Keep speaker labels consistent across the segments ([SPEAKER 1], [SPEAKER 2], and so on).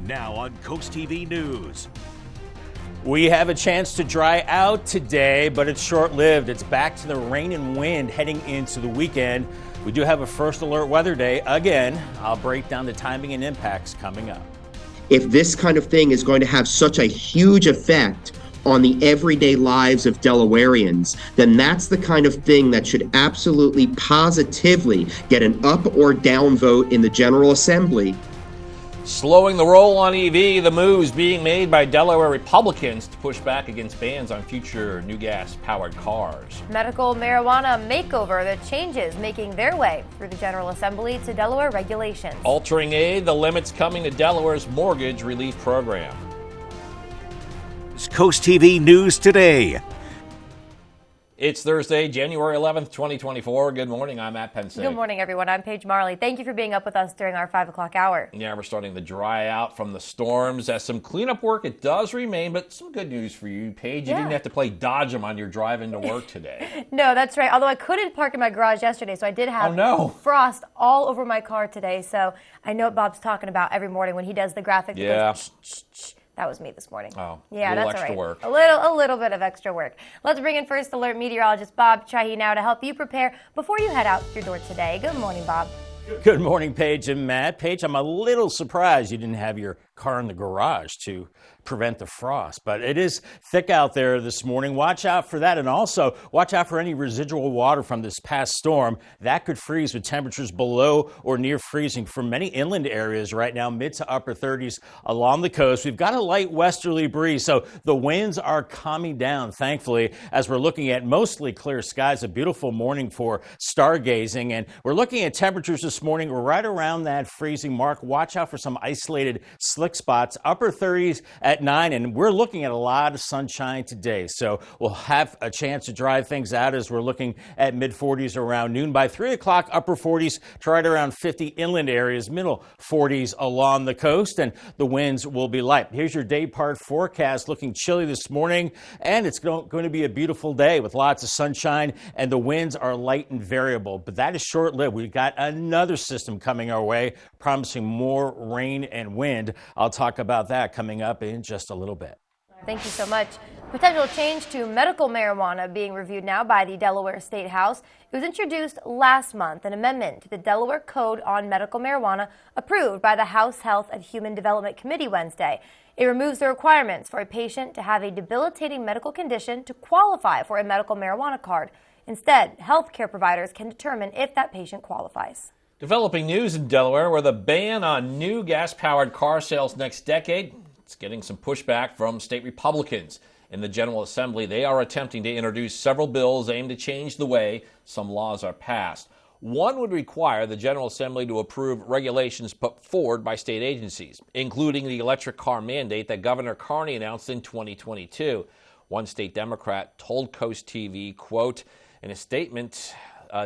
[SPEAKER 1] Now on CoastTV News.
[SPEAKER 2] We have a chance to dry out today, but it's short-lived. It's back to the rain and wind heading into the weekend. We do have a first alert weather day again. I'll break down the timing and impacts coming up.
[SPEAKER 3] If this kind of thing is going to have such a huge effect on the everyday lives of Delawareans, then that's the kind of thing that should absolutely positively get an up or down vote in the General Assembly.
[SPEAKER 4] Slowing the roll on EV, the moves being made by Delaware Republicans to push back against bans on future new gas-powered cars.
[SPEAKER 5] Medical marijuana makeover, the changes making their way through the General Assembly to Delaware regulations.
[SPEAKER 4] Altering aid, the limits coming to Delaware's mortgage relief program.
[SPEAKER 1] It's CoastTV News Today.
[SPEAKER 4] It's Thursday, January 11th, 2024. Good morning. I'm Matt Pensay.
[SPEAKER 5] Good morning, everyone. I'm Paige Marley. Thank you for being up with us during our 5 o'clock hour.
[SPEAKER 4] Yeah, we're starting to dry out from the storms. As some cleanup work, it does remain, but some good news for you, Paige. You didn't have to play dodge 'em on your drive into work today.
[SPEAKER 5] No, that's right. Although I couldn't park in my garage yesterday, so I did have frost all over my car today. So I know what Bob's talking about every morning when he does the graphic.
[SPEAKER 4] Yeah.
[SPEAKER 5] Goes, shh, shh, shh. That was me this morning.
[SPEAKER 4] Oh,
[SPEAKER 5] yeah,
[SPEAKER 4] that's
[SPEAKER 5] extra
[SPEAKER 4] all right. Work.
[SPEAKER 5] A little bit of extra work. Let's bring in First Alert meteorologist Bob Chahi now to help you prepare before you head out your door today. Good morning, Bob.
[SPEAKER 2] Good morning, Paige and Matt. Paige, I'm a little surprised you didn't have your car in the garage to prevent the frost, but it is thick out there this morning. Watch out for that, and also watch out for any residual water from this past storm. That could freeze with temperatures below or near freezing for many inland areas right now, mid to upper 30s along the coast. We've got a light westerly breeze, so the winds are calming down, thankfully, as we're looking at mostly clear skies. A beautiful morning for stargazing, and we're looking at temperatures this morning right around that freezing mark. Watch out for some isolated slick spots, upper 30s at 9, and we're looking at a lot of sunshine today, so we'll have a chance to dry things out as we're looking at mid-40s around noon. By 3 o'clock, upper 40s to right around 50 inland areas, middle 40s along the coast, and the winds will be light. Here's your day part forecast. Looking chilly this morning, and it's going to be a beautiful day with lots of sunshine, and the winds are light and variable, but that is short-lived. We've got another system coming our way, promising more rain and wind. I'll talk about that coming up in just a little bit.
[SPEAKER 5] Thank you so much. Potential change to medical marijuana being reviewed now by the Delaware State House. It was introduced last month, an amendment to the Delaware Code on Medical Marijuana approved by the House Health and Human Development Committee Wednesday. It removes the requirements for a patient to have a debilitating medical condition to qualify for a medical marijuana card. Instead, healthcare providers can determine if that patient qualifies.
[SPEAKER 4] Developing news in Delaware, where the ban on new gas-powered car sales next decade, it's getting some pushback from state Republicans. In the General Assembly, they are attempting to introduce several bills aimed to change the way some laws are passed. One would require the General Assembly to approve regulations put forward by state agencies, including the electric car mandate that Governor Carney announced in 2022. One state Democrat told Coast TV, quote, in a statement,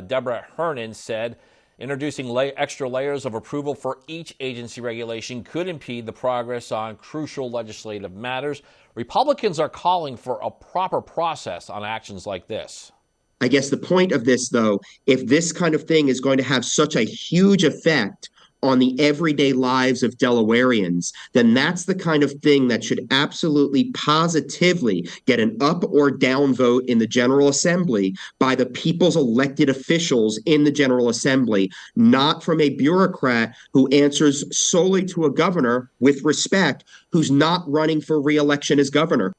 [SPEAKER 4] Deborah Hernan said, introducing extra layers of approval for each agency regulation could impede the progress on crucial legislative matters. Republicans are calling for a proper process on actions like this.
[SPEAKER 3] I guess the point of this, though, if this kind of thing is going to have such a huge effect on the everyday lives of Delawareans, then that's the kind of thing that should absolutely positively get an up or down vote in the General Assembly by the people's elected officials in the General Assembly, not from a bureaucrat who answers solely to a governor, with respect, who's not running for re-election as governor.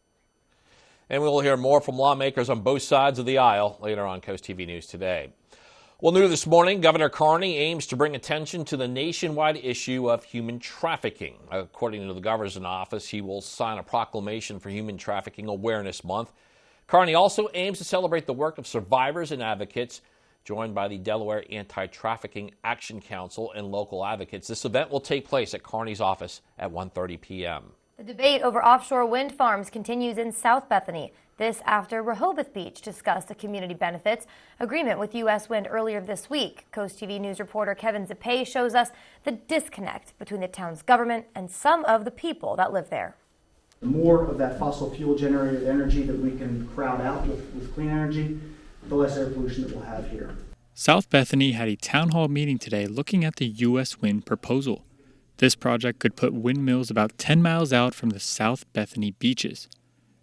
[SPEAKER 4] And we will hear more from lawmakers on both sides of the aisle later on Coast TV News Today. Well, new this morning, Governor Carney aims to bring attention to the nationwide issue of human trafficking. According to the governor's office, he will sign a proclamation for Human Trafficking Awareness Month. Carney also aims to celebrate the work of survivors and advocates, joined by the Delaware Anti-Trafficking Action Council and local advocates. This event will take place at Carney's office at 1:30 p.m.
[SPEAKER 5] The debate over offshore wind farms continues in South Bethany. This after Rehoboth Beach discussed a community benefits agreement with U.S. Wind earlier this week. Coast TV News reporter Kevin Zappé shows us the disconnect between the town's government and some of the people that live there.
[SPEAKER 6] The more of that fossil fuel generated energy that we can crowd out with clean energy, the less air pollution that we'll have here.
[SPEAKER 7] South Bethany had a town hall meeting today looking at the U.S. Wind proposal. This project could put windmills about 10 miles out from the South Bethany beaches.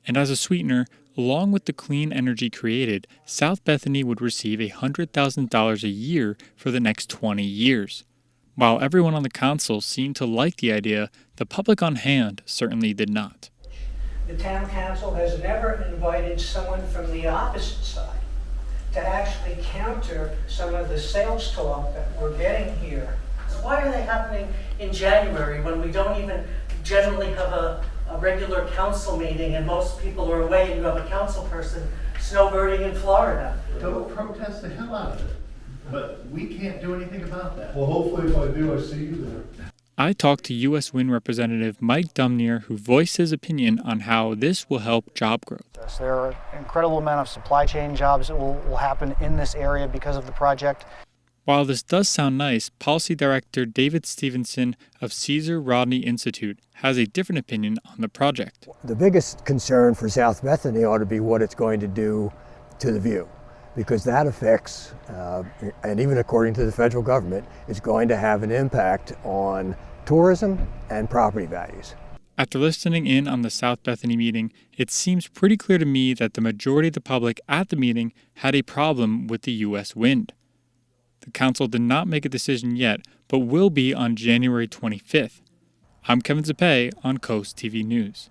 [SPEAKER 7] And as a sweetener, along with the clean energy created, South Bethany would receive $100,000 a year for the next 20 years. While everyone on the council seemed to like the idea, the public on hand certainly did not.
[SPEAKER 8] The town council has never invited someone from the opposite side to actually counter some of the sales talk that we're getting here. Why are they happening in January when we don't even generally have a regular council meeting and most people are away and you have a council person snowbirding in Florida?
[SPEAKER 9] They'll protest the hell out of it, but we can't do anything about that.
[SPEAKER 10] Well, hopefully if I do, I see you there.
[SPEAKER 7] I talked to U.S. Wind Representative Mike Dumnier, who voiced his opinion on how this will help job growth.
[SPEAKER 6] There are an incredible amount of supply chain jobs that will happen in this area because of the project.
[SPEAKER 7] While this does sound nice, Policy Director David Stevenson of Caesar Rodney Institute has a different opinion on the project.
[SPEAKER 11] The biggest concern for South Bethany ought to be what it's going to do to the view, because that affects, and even according to the federal government, is going to have an impact on tourism and property values.
[SPEAKER 7] After listening in on the South Bethany meeting, it seems pretty clear to me that the majority of the public at the meeting had a problem with the U.S. Wind. The council did not make a decision yet, but will be on January 25th. I'm Kevin Zappe on CoastTV News.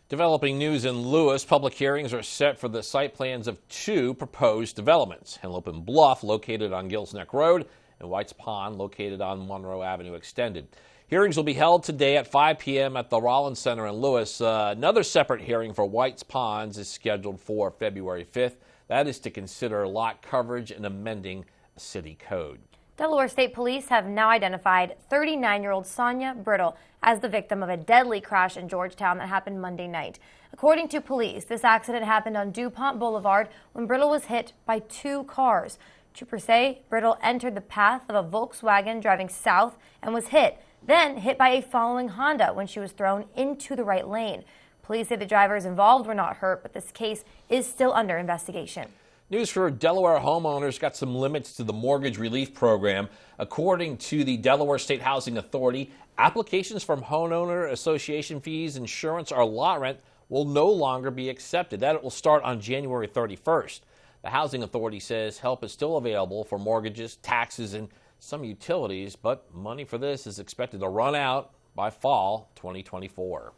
[SPEAKER 4] Developing news in Lewis, public hearings are set for the site plans of two proposed developments. Henlopen and Bluff, located on Gills Neck Road, and White's Pond, located on Monroe Avenue Extended. Hearings will be held today at 5 p.m. at the Rollins Center in Lewis. Another separate hearing for White's Ponds is scheduled for February 5th. That is to consider lot coverage and amending city code.
[SPEAKER 5] Delaware State Police have now identified 39-year-old Sonia Brittle as the victim of a deadly crash in Georgetown that happened Monday night. According to police, this accident happened on DuPont Boulevard when Brittle was hit by two cars. Troopers say Brittle entered the path of a Volkswagen driving south and was hit, then hit by a following Honda when she was thrown into the right lane. Police say the drivers involved were not hurt, but this case is still under investigation.
[SPEAKER 4] News for Delaware homeowners got some limits to the mortgage relief program. According to the Delaware State Housing Authority, applications from homeowner association fees, insurance, or lot rent will no longer be accepted. That will start on January 31st. The Housing Authority says help is still available for mortgages, taxes, and some utilities, but money for this is expected to run out by fall 2024.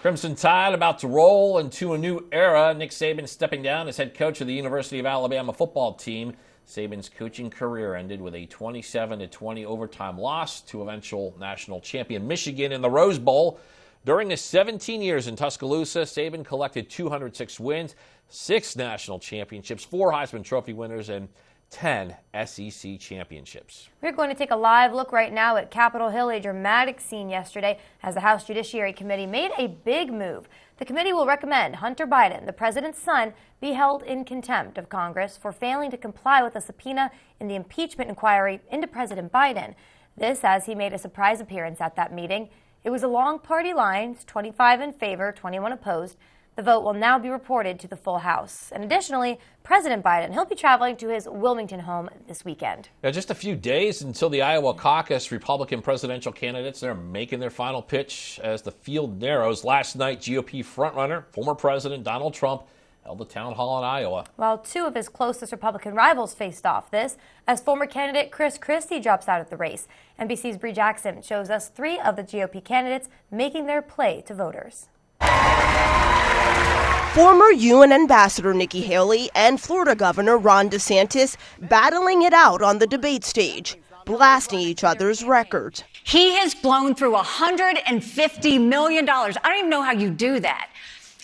[SPEAKER 4] Crimson Tide about to roll into a new era. Nick Saban stepping down as head coach of the University of Alabama football team. Saban's coaching career ended with a 27-20 overtime loss to eventual national champion Michigan in the Rose Bowl. During his 17 years in Tuscaloosa, Saban collected 206 wins, 6 national championships, 4 Heisman Trophy winners, and 10 SEC championships.
[SPEAKER 5] We're going to take a live look right now at Capitol Hill, a dramatic scene yesterday as the House Judiciary Committee made a big move. The committee will recommend Hunter Biden, the president's son, be held in contempt of Congress for failing to comply with a subpoena in the impeachment inquiry into President Biden. This as he made a surprise appearance at that meeting. It was along party lines, 25 in favor, 21 opposed. The vote will now be reported to the full House. And additionally, President Biden, he'll be traveling to his Wilmington home this weekend.
[SPEAKER 4] Now, just a few days until the Iowa caucus, Republican presidential candidates are making their final pitch as the field narrows. Last night, GOP frontrunner, former President Donald Trump, held a town hall in Iowa.
[SPEAKER 5] While two of his closest Republican rivals faced off this, as former candidate Chris Christie drops out of the race. NBC's Bree Jackson shows us 3 of the GOP candidates making their play to voters.
[SPEAKER 12] Former UN Ambassador Nikki Haley and Florida Governor Ron DeSantis battling it out on the debate stage, blasting each other's records.
[SPEAKER 13] He has blown through $150 million. I don't even know how you do that.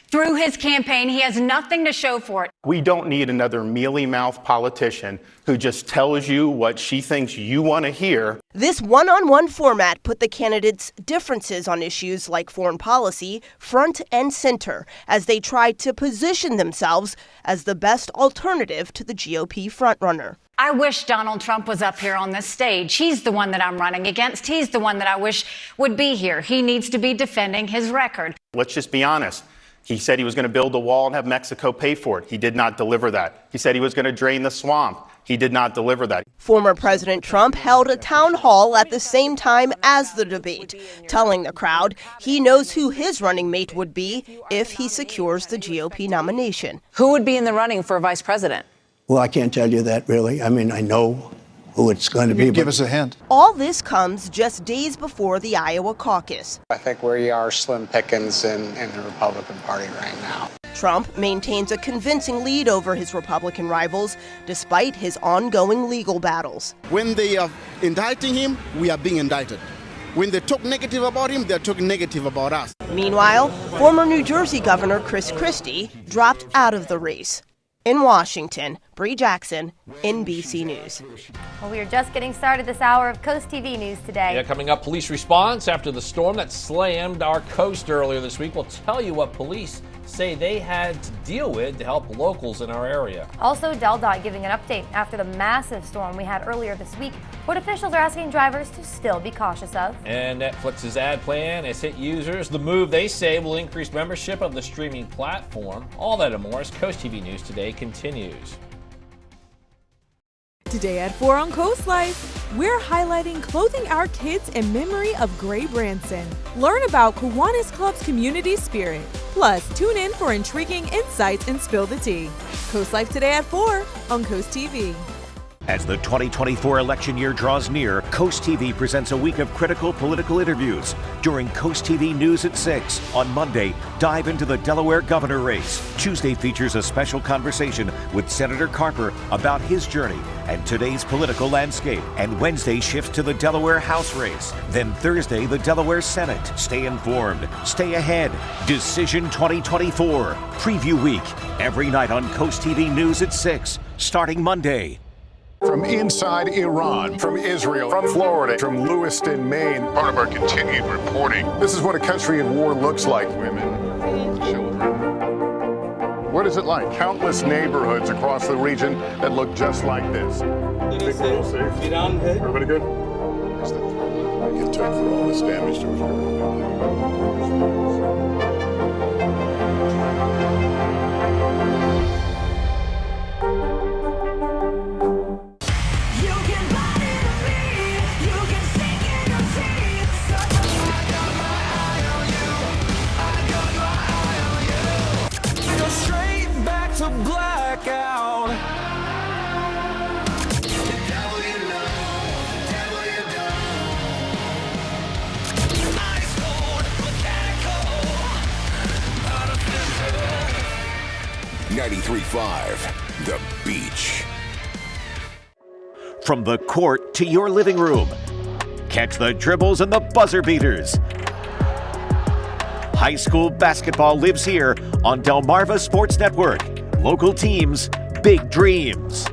[SPEAKER 13] Through his campaign, he has nothing to show for it.
[SPEAKER 14] We don't need another mealy-mouthed politician who just tells you what she thinks you want to hear.
[SPEAKER 12] This one-on-one format put the candidates' differences on issues like foreign policy front and center as they tried to position themselves as the best alternative to the GOP frontrunner.
[SPEAKER 13] I wish Donald Trump was up here on this stage. He's the one that I'm running against. He's the one that I wish would be here. He needs to be defending his record.
[SPEAKER 14] Let's just be honest. He said he was going to build a wall and have Mexico pay for it. He did not deliver that. He said he was going to drain the swamp. He did not deliver that.
[SPEAKER 12] Former President Trump held a town hall at the same time as the debate, telling the crowd he knows who his running mate would be if he secures the GOP nomination.
[SPEAKER 15] Who would be in the running for vice president?
[SPEAKER 16] Well, I can't tell you that, really. I mean, I know who it's going to be.
[SPEAKER 17] Give us a hint.
[SPEAKER 12] All this comes just days before the Iowa caucus.
[SPEAKER 18] I think we are slim pickings in the Republican Party right now.
[SPEAKER 12] Trump maintains a convincing lead over his Republican rivals, despite his ongoing legal battles.
[SPEAKER 19] When they are indicting him, we are being indicted. When they talk negative about him, they're talking negative about us.
[SPEAKER 12] Meanwhile, former New Jersey Governor Chris Christie dropped out of the race. In Washington, Bree Jackson, NBC News.
[SPEAKER 5] Well, we are just getting started this hour of Coast TV News today.
[SPEAKER 4] Yeah, coming up, police response after the storm that slammed our coast earlier this week. We'll tell you what police say they had to deal with to help locals in our area.
[SPEAKER 5] Also, DelDOT giving an update after the massive storm we had earlier this week. What officials are asking drivers to still be cautious of.
[SPEAKER 4] And Netflix's ad plan has hit users. The move, they say, will increase membership of the streaming platform. All that and more as Coast TV News Today continues.
[SPEAKER 20] Today at 4 on Coast Life, we're highlighting clothing our kids in memory of Gray Branson. Learn about Kiwanis Club's community spirit. Plus, tune in for intriguing insights and spill the tea. Coast Life today at 4 on Coast TV.
[SPEAKER 1] As the 2024 election year draws near, Coast TV presents a week of critical political interviews. During Coast TV News at 6. On Monday, dive into the Delaware governor race. Tuesday features a special conversation with Senator Carper about his journey and today's political landscape. And Wednesday shifts to the Delaware House race. Then Thursday, the Delaware Senate. Stay informed. Stay ahead. Decision 2024. Preview week. Every night on Coast TV News at 6. Starting Monday.
[SPEAKER 21] From inside Iran, from Israel, from Florida, from Lewiston, Maine. Part of our continued reporting. This is what a country at war looks like. Women, children. What is it like? Countless neighborhoods across the region that look just like this. Everybody good? It took for all this damage to occur.
[SPEAKER 22] Blackout.
[SPEAKER 1] .93.5 The Beach. From the court to your living room, catch the dribbles and the buzzer beaters. High school basketball lives here on Delmarva Sports Network. Local teams, big dreams.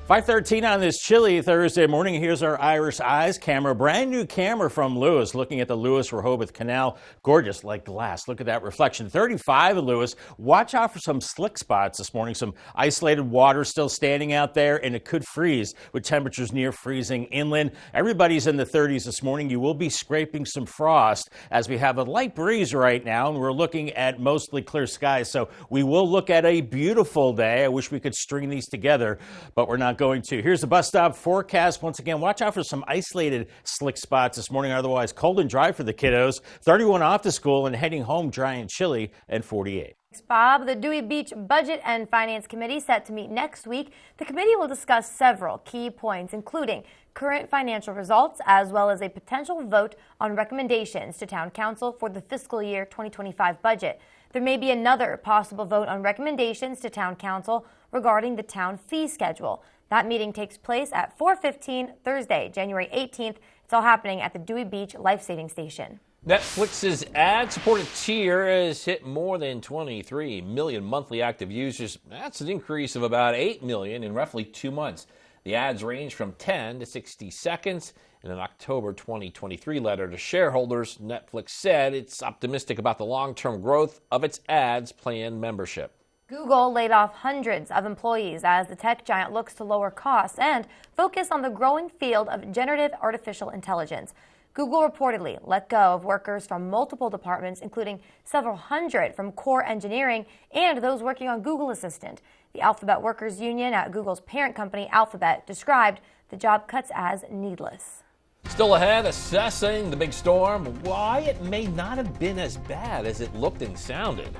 [SPEAKER 2] 5:13 on this chilly Thursday morning. Here's our Irish Eyes camera. Brand new camera from Lewis, looking at the Lewis-Rehoboth Canal. Gorgeous like glass. Look at that reflection. 35 at Lewis. Watch out for some slick spots this morning. Some isolated water still standing out there, and it could freeze with temperatures near freezing inland. Everybody's in the 30s this morning. You will be scraping some frost as we have a light breeze right now, and we're looking at mostly clear skies. So we will look at a beautiful day. I wish we could string these together, but we're not going to. Here's the bus stop forecast. Once again, watch out for some isolated slick spots this morning. Otherwise, cold and dry for the kiddos. 31 off to school and heading home dry and chilly and 48.
[SPEAKER 5] Thanks, Bob. The Dewey Beach Budget and Finance Committee set to meet next week. The committee will discuss several key points, including current financial results, as well as a potential vote on recommendations to Town Council for the fiscal year 2025 budget. There may be another possible vote on recommendations to Town Council regarding the town fee schedule. That meeting takes place at 4:15 Thursday, January 18th. It's all happening at the Dewey Beach Life-Saving Station.
[SPEAKER 4] Netflix's ad-supported tier has hit more than 23 million monthly active users. That's an increase of about 8 million in roughly 2 months. The ads range from 10 to 60 seconds. In an October 2023 letter to shareholders, Netflix said it's optimistic about the long-term growth of its ads plan membership.
[SPEAKER 5] Google laid off hundreds of employees as the tech giant looks to lower costs and focus on the growing field of generative artificial intelligence. Google reportedly let go of workers from multiple departments, including several hundred from core engineering and those working on Google Assistant. The Alphabet Workers Union at Google's parent company, Alphabet, described the job cuts as needless.
[SPEAKER 4] Still ahead, assessing the big storm, why it may not have been as bad as it looked and sounded.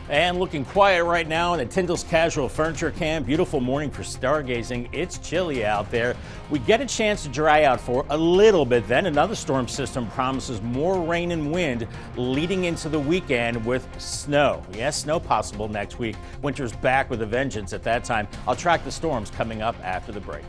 [SPEAKER 2] And looking quiet right now in the Tyndall's Casual Furniture Camp. Beautiful morning for stargazing. It's chilly out there. We get a chance to dry out for a little bit. Then another storm system promises more rain and wind leading into the weekend with snow. Yes, snow possible next week. Winter's back with a vengeance at that time. I'll track the storms coming up after the break.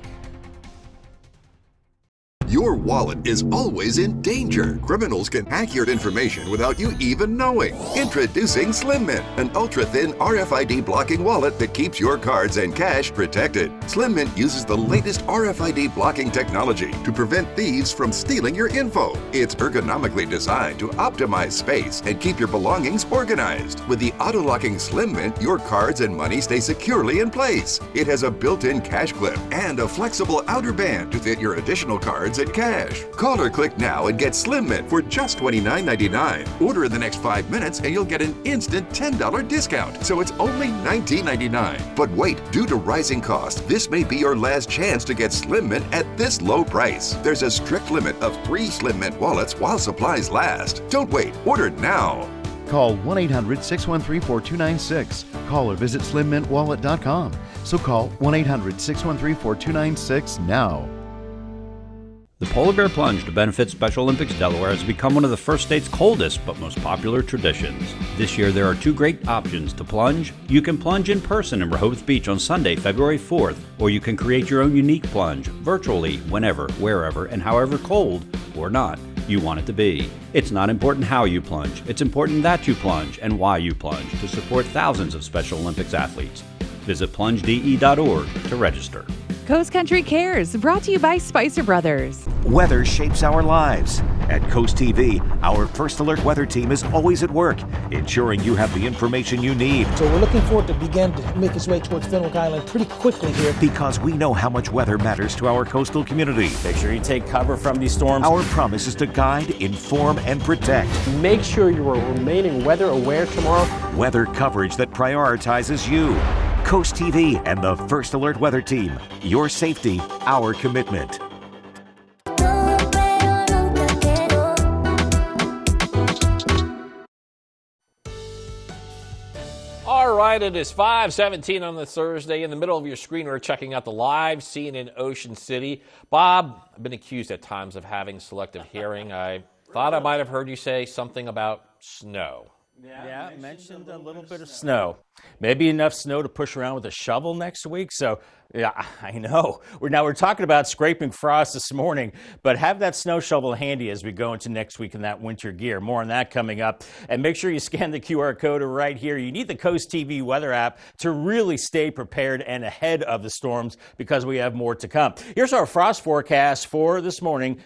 [SPEAKER 17] Your wallet is always in danger. Criminals can hack your information without you even knowing. Introducing Slim Mint, an ultra-thin RFID blocking wallet that keeps your cards and cash protected. Slim Mint uses the latest RFID blocking technology to prevent thieves from stealing your info. It's ergonomically designed to optimize space and keep your belongings organized. With the auto-locking Slim Mint, your cards and money stay securely in place. It has a built-in cash clip and a flexible outer band to fit your additional cards and cash. Call or click now and get Slim Mint for just $29.99. Order in the next 5 minutes and you'll get an instant $10 discount. So it's only $19.99. But wait, due to rising costs, this may be your last chance to get Slim Mint at this low price. There's a strict limit of 3 Slim Mint wallets while supplies last. Don't wait, order now.
[SPEAKER 22] Call 1-800-613-4296. Call or visit slimmintwallet.com. So call 1-800-613-4296 now.
[SPEAKER 23] The Polar Bear Plunge to benefit Special Olympics Delaware has become one of the first state's coldest but most popular traditions. This year there are 2 great options to plunge. You can plunge in person in Rehoboth Beach on Sunday, February 4th, or you can create your own unique plunge virtually whenever, wherever, and however cold or not you want it to be. It's not important how you plunge, it's important that you plunge and why you plunge to support thousands of Special Olympics athletes. Visit plungede.org to register.
[SPEAKER 20] Coast Country Cares, brought to you by Spicer Brothers.
[SPEAKER 1] Weather shapes our lives. At Coast TV, our First Alert weather team is always at work, ensuring you have the information you need.
[SPEAKER 24] So we're looking forward to begin to make its way towards Fenwick Island pretty quickly here.
[SPEAKER 1] Because we know how much weather matters to our coastal community.
[SPEAKER 2] Make sure you take cover from these storms.
[SPEAKER 1] Our promise is to guide, inform, and protect.
[SPEAKER 25] Make sure you are remaining weather aware tomorrow.
[SPEAKER 1] Weather coverage that prioritizes you. Coast TV and the First Alert Weather Team. Your safety, our commitment.
[SPEAKER 4] All right, it is 5:17 on this Thursday. In the middle of your screen, we're checking out the live scene in Ocean City. Bob, I've been accused at times of having selective hearing. I thought I might have heard you say something about snow.
[SPEAKER 2] Yeah, mentioned a little bit of snow. Maybe enough snow to push around with a shovel next week. So, yeah, I know. We're talking about scraping frost this morning, but have that snow shovel handy as we go into next week in that winter gear. More on that coming up. And make sure you scan the QR code right here. You need the Coast TV weather app to really stay prepared and ahead of the storms because we have more to come. Here's our frost forecast for this morning.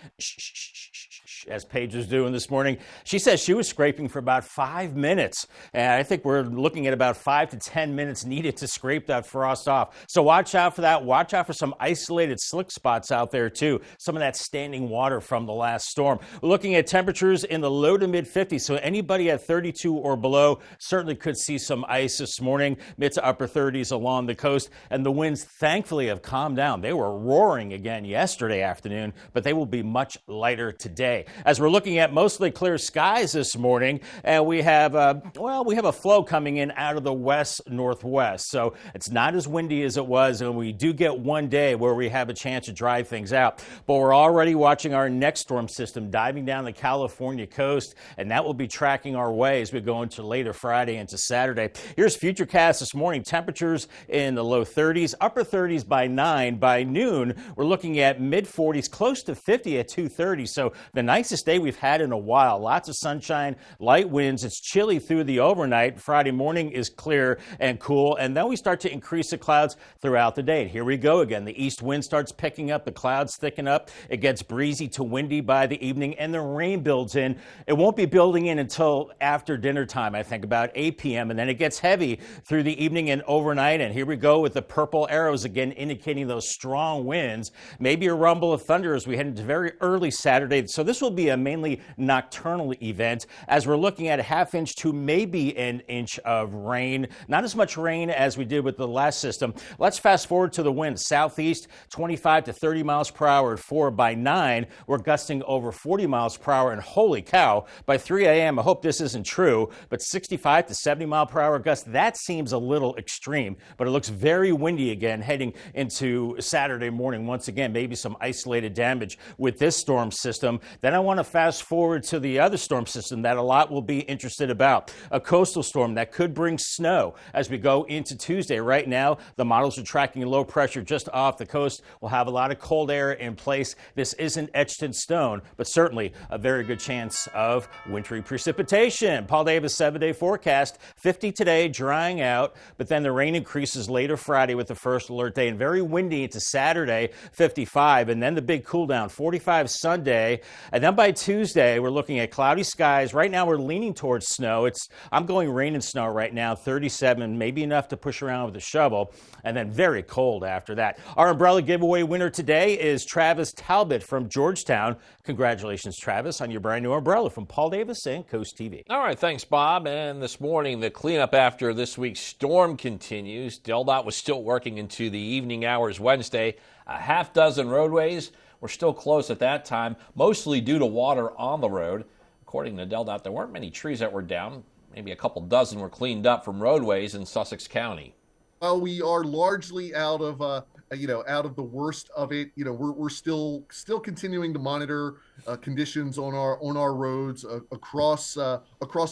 [SPEAKER 2] As Paige was doing this morning. She says she was scraping for about 5 minutes. And I think we're looking at about 5 to 10 minutes needed to scrape that frost off. So watch out for that. Watch out for some isolated slick spots out there too. Some of that standing water from the last storm. We're looking at temperatures in the low to mid 50s. So anybody at 32 or below certainly could see some ice this morning. Mid to upper 30s along the coast. And the winds thankfully have calmed down. They were roaring again yesterday afternoon, but they will be much lighter today. As we're looking at mostly clear skies this morning, and we have a flow coming in out of the west-northwest. So it's not as windy as it was, and we do get one day where we have a chance to dry things out. But we're already watching our next storm system diving down the California coast, and that will be tracking our way as we go into later Friday into Saturday. Here's Futurecast this morning. Temperatures in the low 30s, upper 30s by 9. By noon, we're looking at mid-40s, close to 50 at 2:30. So the nice nicest day we've had in a while. Lots of sunshine, light winds. It's chilly through the overnight. Friday morning is clear and cool, and then we start to increase the clouds throughout the day. And here we go again. The east wind starts picking up. The clouds thicken up. It gets breezy to windy by the evening, and the rain builds in. It won't be building in until after dinner time, I think, about 8 p.m., and then it gets heavy through the evening and overnight. And here we go with the purple arrows again, indicating those strong winds. Maybe a rumble of thunder as we head into very early Saturday. So this will be a mainly nocturnal event as we're looking at a half-inch to maybe an inch of rain. Not as much rain as we did with the last system. Let's fast forward to the wind. Southeast, 25 to 30 miles per hour at 4. By 9, we're gusting over 40 miles per hour. And holy cow, by 3 a.m., I hope this isn't true, but 65 to 70 mile per hour gusts, that seems a little extreme, but it looks very windy again heading into Saturday morning. Once again, maybe some isolated damage with this storm system. Then I want to fast forward to the other storm system that a lot will be interested about. A coastal storm that could bring snow as we go into Tuesday. Right now, the models are tracking low pressure just off the coast. We'll have a lot of cold air in place. This isn't etched in stone, but certainly a very good chance of wintry precipitation. Paul Davis 7-day forecast. 50 today, drying out, but then the rain increases later Friday with the first alert day, and very windy into Saturday, 55, and then the big cool down, 45 Sunday, and then by Tuesday, we're looking at cloudy skies. Right now, we're leaning towards snow. I'm going rain and snow right now, 37, maybe enough to push around with a shovel, and then very cold after that. Our umbrella giveaway winner today is Travis Talbot from Georgetown. Congratulations, Travis, on your brand new umbrella from Paul Davis and Coast TV.
[SPEAKER 4] All right, thanks, Bob. And this morning, the cleanup after this week's storm continues. DelDOT was still working into the evening hours Wednesday. A half dozen roadways were still closed at that time, mostly due to water on the road. According to DelDOT, there weren't many trees that were down. Maybe a couple dozen were cleaned up from roadways in Sussex County.
[SPEAKER 3] Well, we are largely out of the worst of it. We're still continuing to monitor conditions on our roads across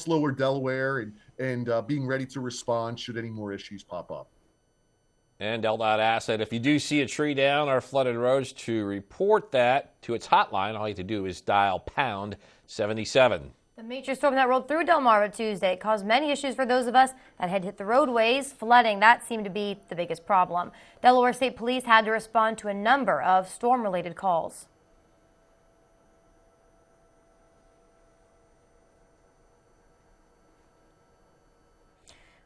[SPEAKER 3] lower Delaware and being ready to respond should any more issues pop up.
[SPEAKER 4] And DelDOT asks that if you do see a tree down or flooded roads, to report that to its hotline. All you have to do is dial pound 77.
[SPEAKER 5] The major storm that rolled through Delmarva Tuesday caused many issues for those of us that had hit the roadways. Flooding, that seemed to be the biggest problem. Delaware State Police had to respond to a number of storm-related calls.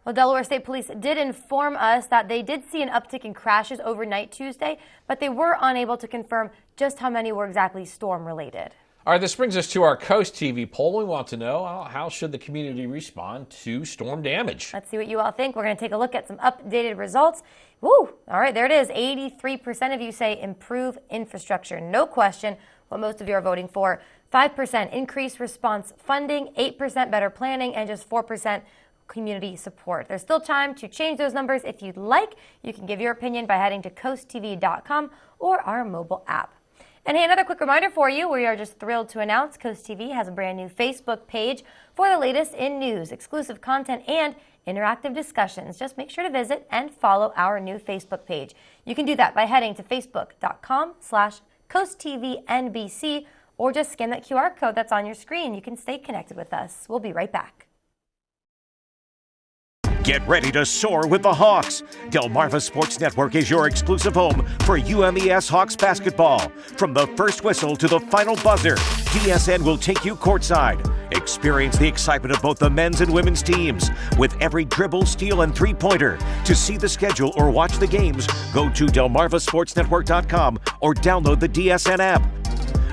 [SPEAKER 5] Well, Delaware State Police did inform us that they did see an uptick in crashes overnight Tuesday, but they were unable to confirm just how many were exactly storm-related.
[SPEAKER 4] All right, this brings us to our Coast TV poll. We want to know, how should the community respond to storm damage?
[SPEAKER 5] Let's see what you all think. We're going to take a look at some updated results. Woo! All right, there it is. 83% of you say improve infrastructure. No question what most of you are voting for. 5% increase response funding, 8% better planning, and just 4% community support. There's still time to change those numbers if you'd like. You can give your opinion by heading to coasttv.com or our mobile app. And hey, another quick reminder for you, we are just thrilled to announce Coast TV has a brand new Facebook page for the latest in news, exclusive content, and interactive discussions. Just make sure to visit and follow our new Facebook page. You can do that by heading to facebook.com/CoastTVNBC or just scan that QR code that's on your screen. You can stay connected with us. We'll be right back.
[SPEAKER 1] Get ready to soar with the Hawks. Delmarva Sports Network is your exclusive home for UMES Hawks basketball. From the first whistle to the final buzzer, DSN will take you courtside. Experience the excitement of both the men's and women's teams with every dribble, steal, and three-pointer. To see the schedule or watch the games, go to delmarvasportsnetwork.com or download the DSN app.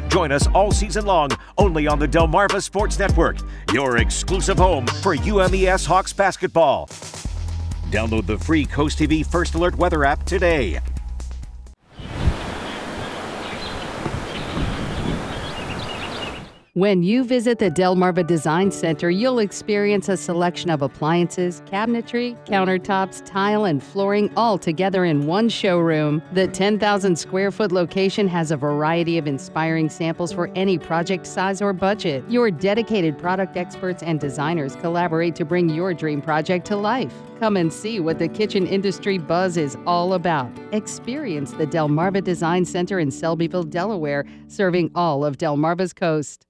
[SPEAKER 1] Join us all season long, only on the Delmarva Sports Network, your exclusive home for UMES Hawks basketball. Download the free Coast TV First Alert weather app today.
[SPEAKER 6] When you visit the Delmarva Design Center, you'll experience a selection of appliances, cabinetry, countertops, tile, and flooring all together in one showroom. The 10,000 square foot location has a variety of inspiring samples for any project size or budget. Your dedicated product experts and designers collaborate to bring your dream project to life. Come and see what the kitchen industry buzz is all about. Experience the Delmarva Design Center in Selbyville, Delaware, serving all of Delmarva's coast.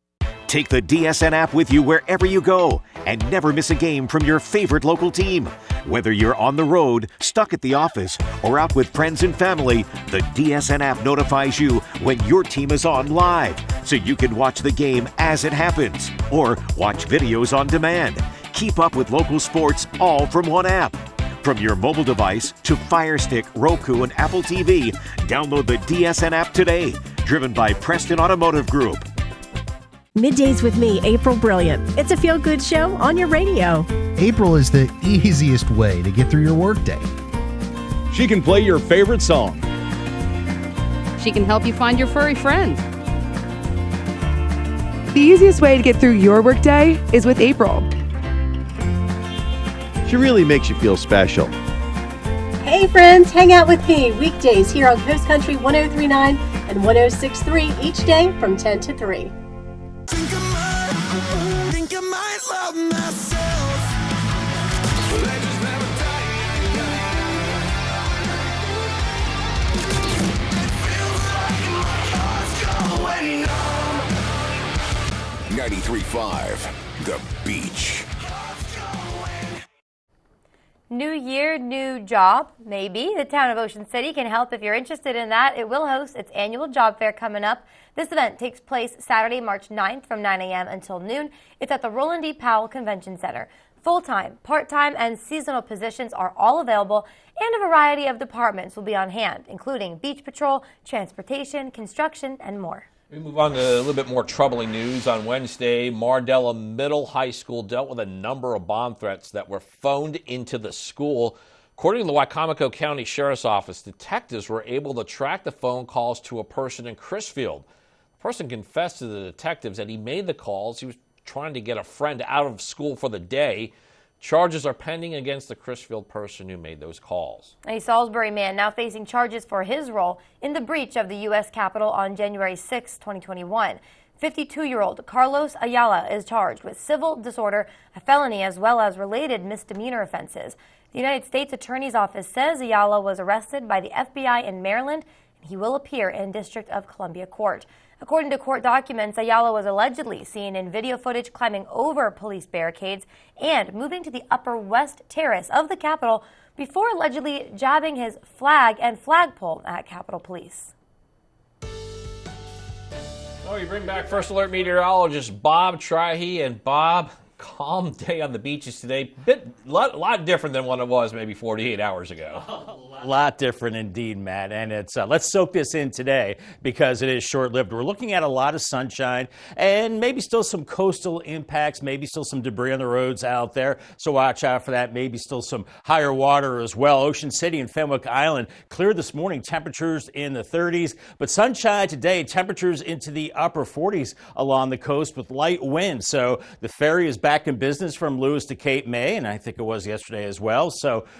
[SPEAKER 1] Take the DSN app with you wherever you go and never miss a game from your favorite local team. Whether you're on the road, stuck at the office, or out with friends and family, the DSN app notifies you when your team is on live, so you can watch the game as it happens or watch videos on demand. Keep up with local sports all from one app. From your mobile device to Fire Stick, Roku, and Apple TV, download the DSN app today. Driven by Preston Automotive Group.
[SPEAKER 7] Middays with me, April Brilliant. It's a feel-good show on your radio.
[SPEAKER 8] April is the easiest way to get through your workday.
[SPEAKER 9] She can play your favorite song.
[SPEAKER 6] She can help you find your furry friend.
[SPEAKER 10] The easiest way to get through your workday is with April.
[SPEAKER 9] She really makes you feel special.
[SPEAKER 7] Hey friends, hang out with me weekdays here on Coast Country 103.9 and 106.3 each day from 10 to 3.
[SPEAKER 11] Think I might love myself. Legends never die. It feels like my heart's going numb. 93.5 The Beach.
[SPEAKER 5] New year, new job, maybe. The town of Ocean City can help if you're interested in that. It will host its annual job fair coming up. This event takes place Saturday, March 9th from 9 a.m. until noon. It's at the Roland D. Powell Convention Center. Full-time, part-time, and seasonal positions are all available, and a variety of departments will be on hand, including beach patrol, transportation, construction, and more.
[SPEAKER 4] We move on to a little bit more troubling news. On Wednesday, Mardella Middle High School dealt with a number of bomb threats that were phoned into the school. According to the Wicomico County Sheriff's Office, detectives were able to track the phone calls to a person in Crisfield. The person confessed to the detectives that he made the calls. He was trying to get a friend out of school for the day. Charges are pending against the Crisfield person who made those calls.
[SPEAKER 5] A Salisbury man now facing charges for his role in the breach of the U.S. Capitol on January 6, 2021. 52-year-old Carlos Ayala is charged with civil disorder, a felony, as well as related misdemeanor offenses. The United States Attorney's Office says Ayala was arrested by the FBI in Maryland, and he will appear in District of Columbia Court. According to court documents, Ayala was allegedly seen in video footage climbing over police barricades and moving to the upper west terrace of the Capitol before allegedly jabbing his flag and flagpole at Capitol Police.
[SPEAKER 4] Oh, you bring back First Alert meteorologist Bob Trihey. And Bob, calm day on the beaches today. Lot different than what it was maybe 48 hours ago.
[SPEAKER 2] A lot different indeed, Matt. And it's let's soak this in today because it is short-lived. We're looking at a lot of sunshine and maybe still some coastal impacts, maybe still some debris on the roads out there. So watch out for that. Maybe still some higher water as well. Ocean City and Fenwick Island clear this morning. Temperatures in the 30s, but sunshine today. Temperatures into the upper 40s along the coast with light wind. So the ferry is back in business from Lewis to Cape May, and I think it was yesterday as well.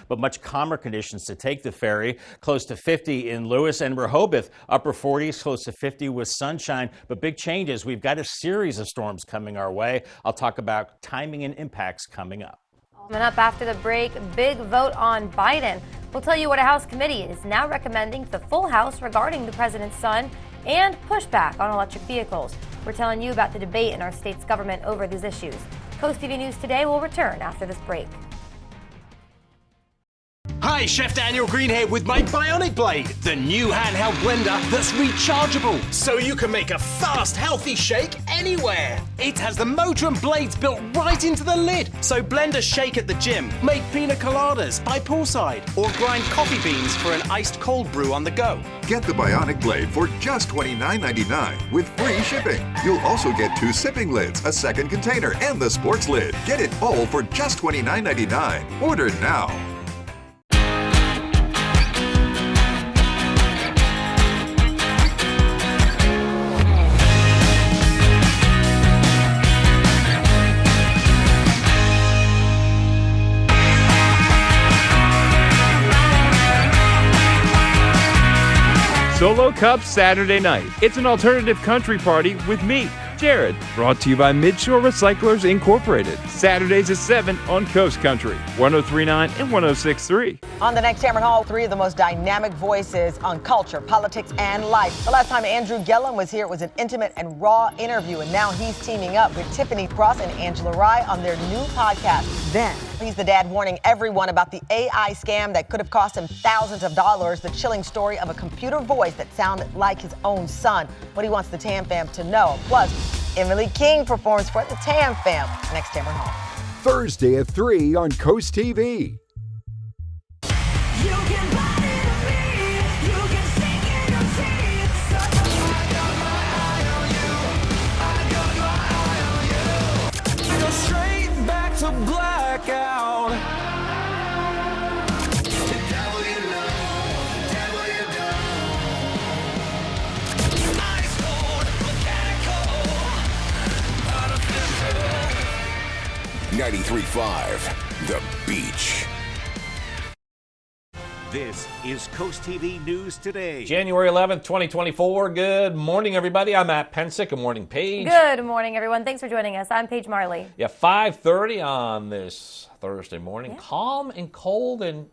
[SPEAKER 2] But much calmer conditions to take the ferry. Close to 50 in Lewis and Rehoboth. Upper 40s, close to 50 with sunshine. But big changes. We've got a series of storms coming our way. I'll talk about timing and impacts coming up.
[SPEAKER 5] Coming up after the break, big vote on Biden. We'll tell you what a House committee is now recommending to the full House regarding the president's son and pushback on electric vehicles. We're telling you about the debate in our state's government over these issues. CoastTV News Today will return after this break.
[SPEAKER 26] Hi, Chef Daniel Greenhead with my Bionic Blade, the new handheld blender that's rechargeable, so you can make a fast, healthy shake anywhere. It has the motor and blades built right into the lid, so blenders shake at the gym, make pina coladas by poolside, or grind coffee beans for an iced cold brew on the go.
[SPEAKER 17] Get the Bionic Blade for just $29.99 with free shipping. You'll also get 2 sipping lids, a second container, and the sports lid. Get it all for just $29.99. Order now.
[SPEAKER 27] Solo Cup Saturday night. It's an alternative country party with me,
[SPEAKER 13] Jared. Brought to you by Midshore Recyclers Incorporated. Saturdays at 7 on Coast Country, 1039 and 1063.
[SPEAKER 14] On the next Tamron Hall, three of the most dynamic voices on culture, politics, and life. The last time Andrew Gillum was here, it was an intimate and raw interview, and now he's teaming up with Tiffany Cross and Angela Rye on their new podcast, Then. He's the dad warning everyone about the AI scam that could have cost him thousands of dollars, the chilling story of a computer voice that sounded like his own son, what he wants the Tam fam to know. Plus, Emily King performs for the Tam fam next Tamron Hall.
[SPEAKER 15] Thursday at 3 on Coast TV.
[SPEAKER 11] Straight back to blackout. Ice cold, mechanical, artificial.
[SPEAKER 1] 93.5 The Beach. This is Coast TV News Today.
[SPEAKER 4] January 11th, 2024. Good morning, everybody. I'm Matt Pensick. Good morning, Paige.
[SPEAKER 5] Good morning, everyone. Thanks for joining us. I'm Paige Marley.
[SPEAKER 4] Yeah, 5:30 on this Thursday morning. Yeah. Calm and cold, and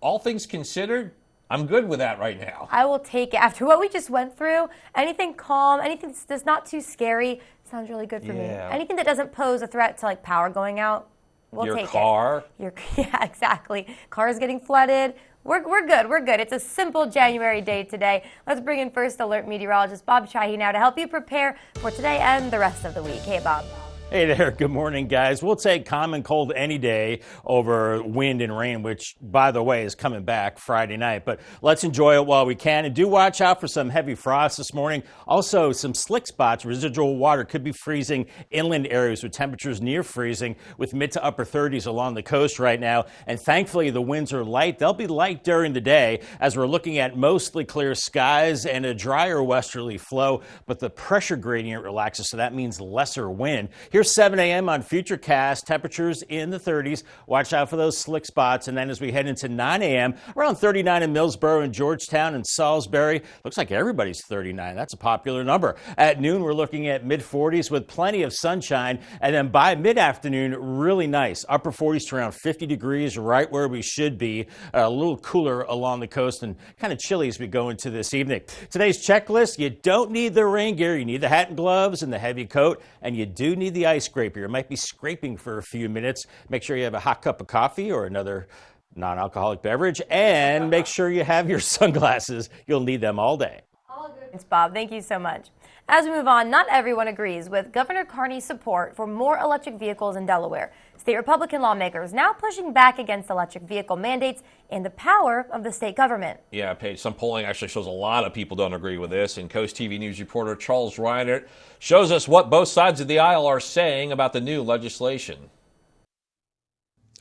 [SPEAKER 4] all things considered, I'm good with that right now.
[SPEAKER 5] I will take it. After what we just went through, anything calm, anything that's not too scary sounds really good for me. Anything that doesn't pose a threat to like power going out, we'll take it. Yeah, exactly. Cars getting flooded. We're good. We're good. It's a simple January day today. Let's bring in First Alert meteorologist Bob Shahi now to help you prepare for today and the rest of the week. Hey, Bob.
[SPEAKER 2] Hey there. Good morning, guys. We'll take calm and cold any day over wind and rain, which, by the way, is coming back Friday night. But let's enjoy it while we can. And do watch out for some heavy frost this morning. Also, some slick spots. Residual water could be freezing inland areas with temperatures near freezing with mid to upper 30s along the coast right now. And thankfully, the winds are light. They'll be light during the day as we're looking at mostly clear skies and a drier westerly flow. But the pressure gradient relaxes, so that means lesser wind. Here's 7 a.m. on Futurecast, temperatures in the 30s. Watch out for those slick spots. And then as we head into 9 a.m., around 39 in Millsboro and Georgetown and Salisbury. Looks like everybody's 39. That's a popular number. At noon, we're looking at mid-40s with plenty of sunshine. And then by mid-afternoon, really nice. Upper 40s to around 50 degrees, right where we should be. A little cooler along the coast and kind of chilly as we go into this evening. Today's checklist, you don't need the rain gear. You need the hat and gloves and the heavy coat. And you do need the ice scraper. You might be scraping for a few minutes. Make sure you have a hot cup of coffee or another non-alcoholic beverage, and make sure you have your sunglasses. You'll need them all day.
[SPEAKER 5] All good. Thanks, Bob. Thank you so much. As we move on, not everyone agrees with Governor Carney's support for more electric vehicles in Delaware. State Republican lawmakers now pushing back against electric vehicle mandates and the power of the state government.
[SPEAKER 4] Yeah, Paige, some polling actually shows a lot of people don't agree with this. And Coast TV News reporter Charles Reinert shows us what both sides of the aisle are saying about the new legislation.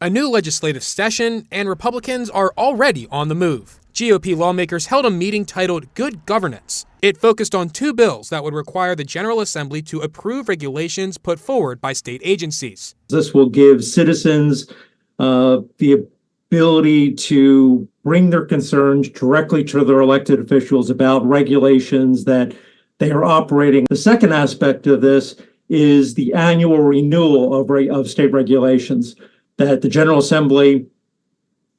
[SPEAKER 16] A new legislative session, and Republicans are already on the move. GOP lawmakers held a meeting titled Good Governance. It focused on two bills that would require the General Assembly to approve regulations put forward by state agencies.
[SPEAKER 18] This will give citizens the ability to bring their concerns directly to their elected officials about regulations that they are operating. The second aspect of this is the annual renewal of state regulations, that the General Assembly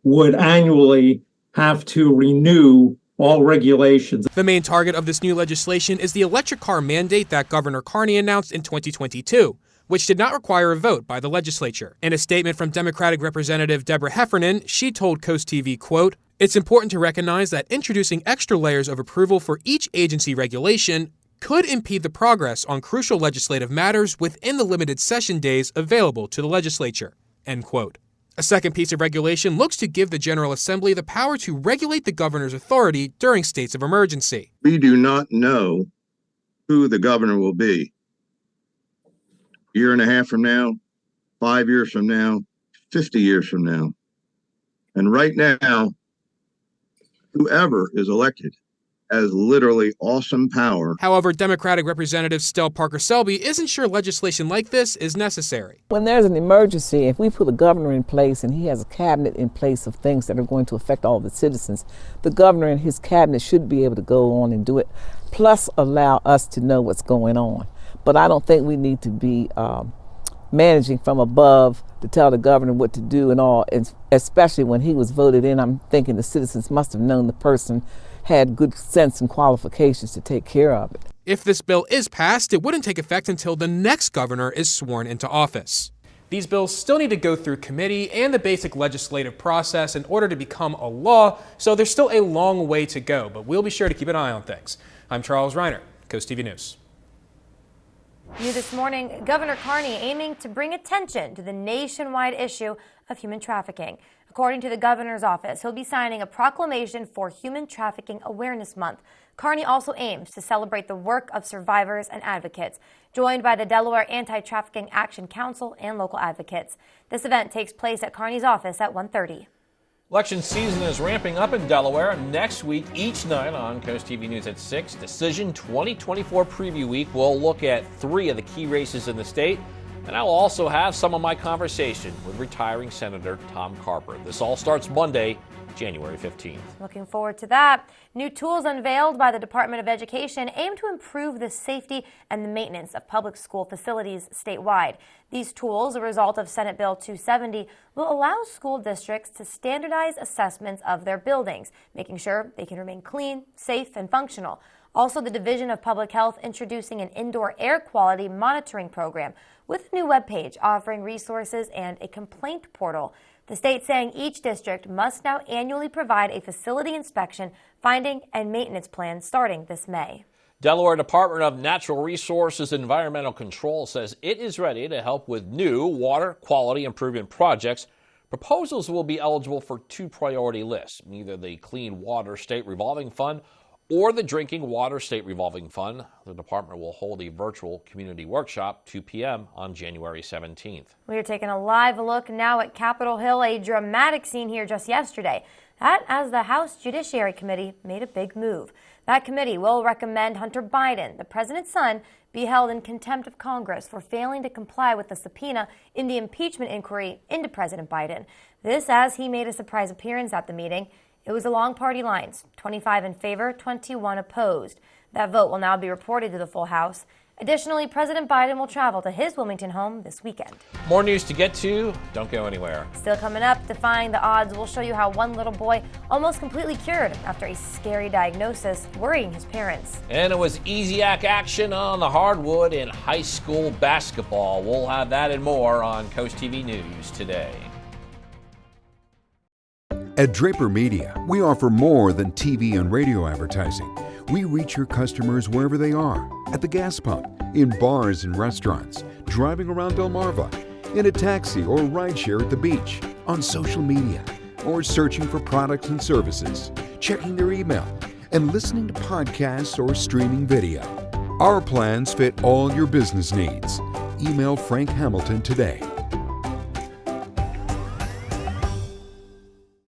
[SPEAKER 18] would annually have to renew all regulations.
[SPEAKER 16] The main target of this new legislation is the electric car mandate that Governor Carney announced in 2022, which did not require a vote by the legislature. In a statement from Democratic Representative Deborah Heffernan, she told Coast TV, quote, "It's important to recognize that introducing extra layers of approval for each agency regulation could impede the progress on crucial legislative matters within the limited session days available to the legislature," end quote. A second piece of regulation looks to give the General Assembly the power to regulate the governor's authority during states of emergency.
[SPEAKER 19] We do not know who the governor will be. A year and a half from now, 5 years from now, 50 years from now. And right now, whoever is elected has literally awesome power.
[SPEAKER 16] However, Democratic Representative Stell Parker-Selby isn't sure legislation like this is necessary.
[SPEAKER 27] When there's an emergency, if we put a governor in place and he has a cabinet in place of things that are going to affect all the citizens, the governor and his cabinet should be able to go on and do it, plus allow us to know what's going on. but I don't think we need to be managing from above to tell the governor what to do and all, and especially when he was voted in. I'm thinking the citizens must have known the person had good sense and qualifications to take care of it.
[SPEAKER 16] If this bill is passed, it wouldn't take effect until the next governor is sworn into office. These bills still need to go through committee and the basic legislative process in order to become a law, so there's still a long way to go, but we'll be sure to keep an eye on things. I'm Charles Reiner, CoastTV News.
[SPEAKER 5] New this morning, Governor Carney aiming to bring attention to the nationwide issue of human trafficking. According to the governor's office, he'll be signing a proclamation for Human Trafficking Awareness Month. Carney also aims to celebrate the work of survivors and advocates, joined by the Delaware Anti-Trafficking Action Council and local advocates. This event takes place at Carney's office at 1:30.
[SPEAKER 4] Election season is ramping up in Delaware. Next week, each night on Coast TV News at 6, Decision 2024 Preview Week. We'll look at 3 of the key races in the state. And I will also have some of my conversation with retiring Senator Tom Carper. This all starts Monday, January 15th.
[SPEAKER 5] Looking forward to that. New tools unveiled by the Department of Education aim to improve the safety and the maintenance of public school facilities statewide. These tools, a result of Senate Bill 270, will allow school districts to standardize assessments of their buildings, making sure they can remain clean, safe, and functional. Also, the Division of Public Health introducing an indoor air quality monitoring program with a new webpage offering resources and a complaint portal. The state saying each district must now annually provide a facility inspection, finding, and maintenance plan starting this May.
[SPEAKER 4] Delaware Department of Natural Resources and Environmental Control says it is ready to help with new water quality improvement projects. Proposals will be eligible for 2 priority lists, either the Clean Water State Revolving Fund or the Drinking Water State Revolving Fund. The department will hold a virtual community workshop 2 p.m. on January 17th.
[SPEAKER 5] We are taking a live look now at Capitol Hill, a dramatic scene here just yesterday. That as the House Judiciary Committee made a big move. That committee will recommend Hunter Biden, the president's son, be held in contempt of Congress for failing to comply with the subpoena in the impeachment inquiry into President Biden. This as he made a surprise appearance at the meeting. It was along party lines, 25 in favor, 21 opposed. That vote will now be reported to the full House. Additionally, President Biden will travel to his Wilmington home this weekend.
[SPEAKER 4] More news to get to. Don't go anywhere.
[SPEAKER 5] Still coming up, defying the odds, we'll show you how one little boy almost completely cured after a scary diagnosis, worrying his parents.
[SPEAKER 4] And it was EZAC action on the hardwood in high school basketball. We'll have that and more on Coast TV News today.
[SPEAKER 15] At Draper Media, we offer more than TV and radio advertising. We reach your customers wherever they are, at the gas pump, in bars and restaurants, driving around Delmarva, in a taxi or rideshare at the beach, on social media, or searching for products and services, checking their email, and listening to podcasts or streaming video. Our plans fit all your business needs. Email Frank Hamilton today.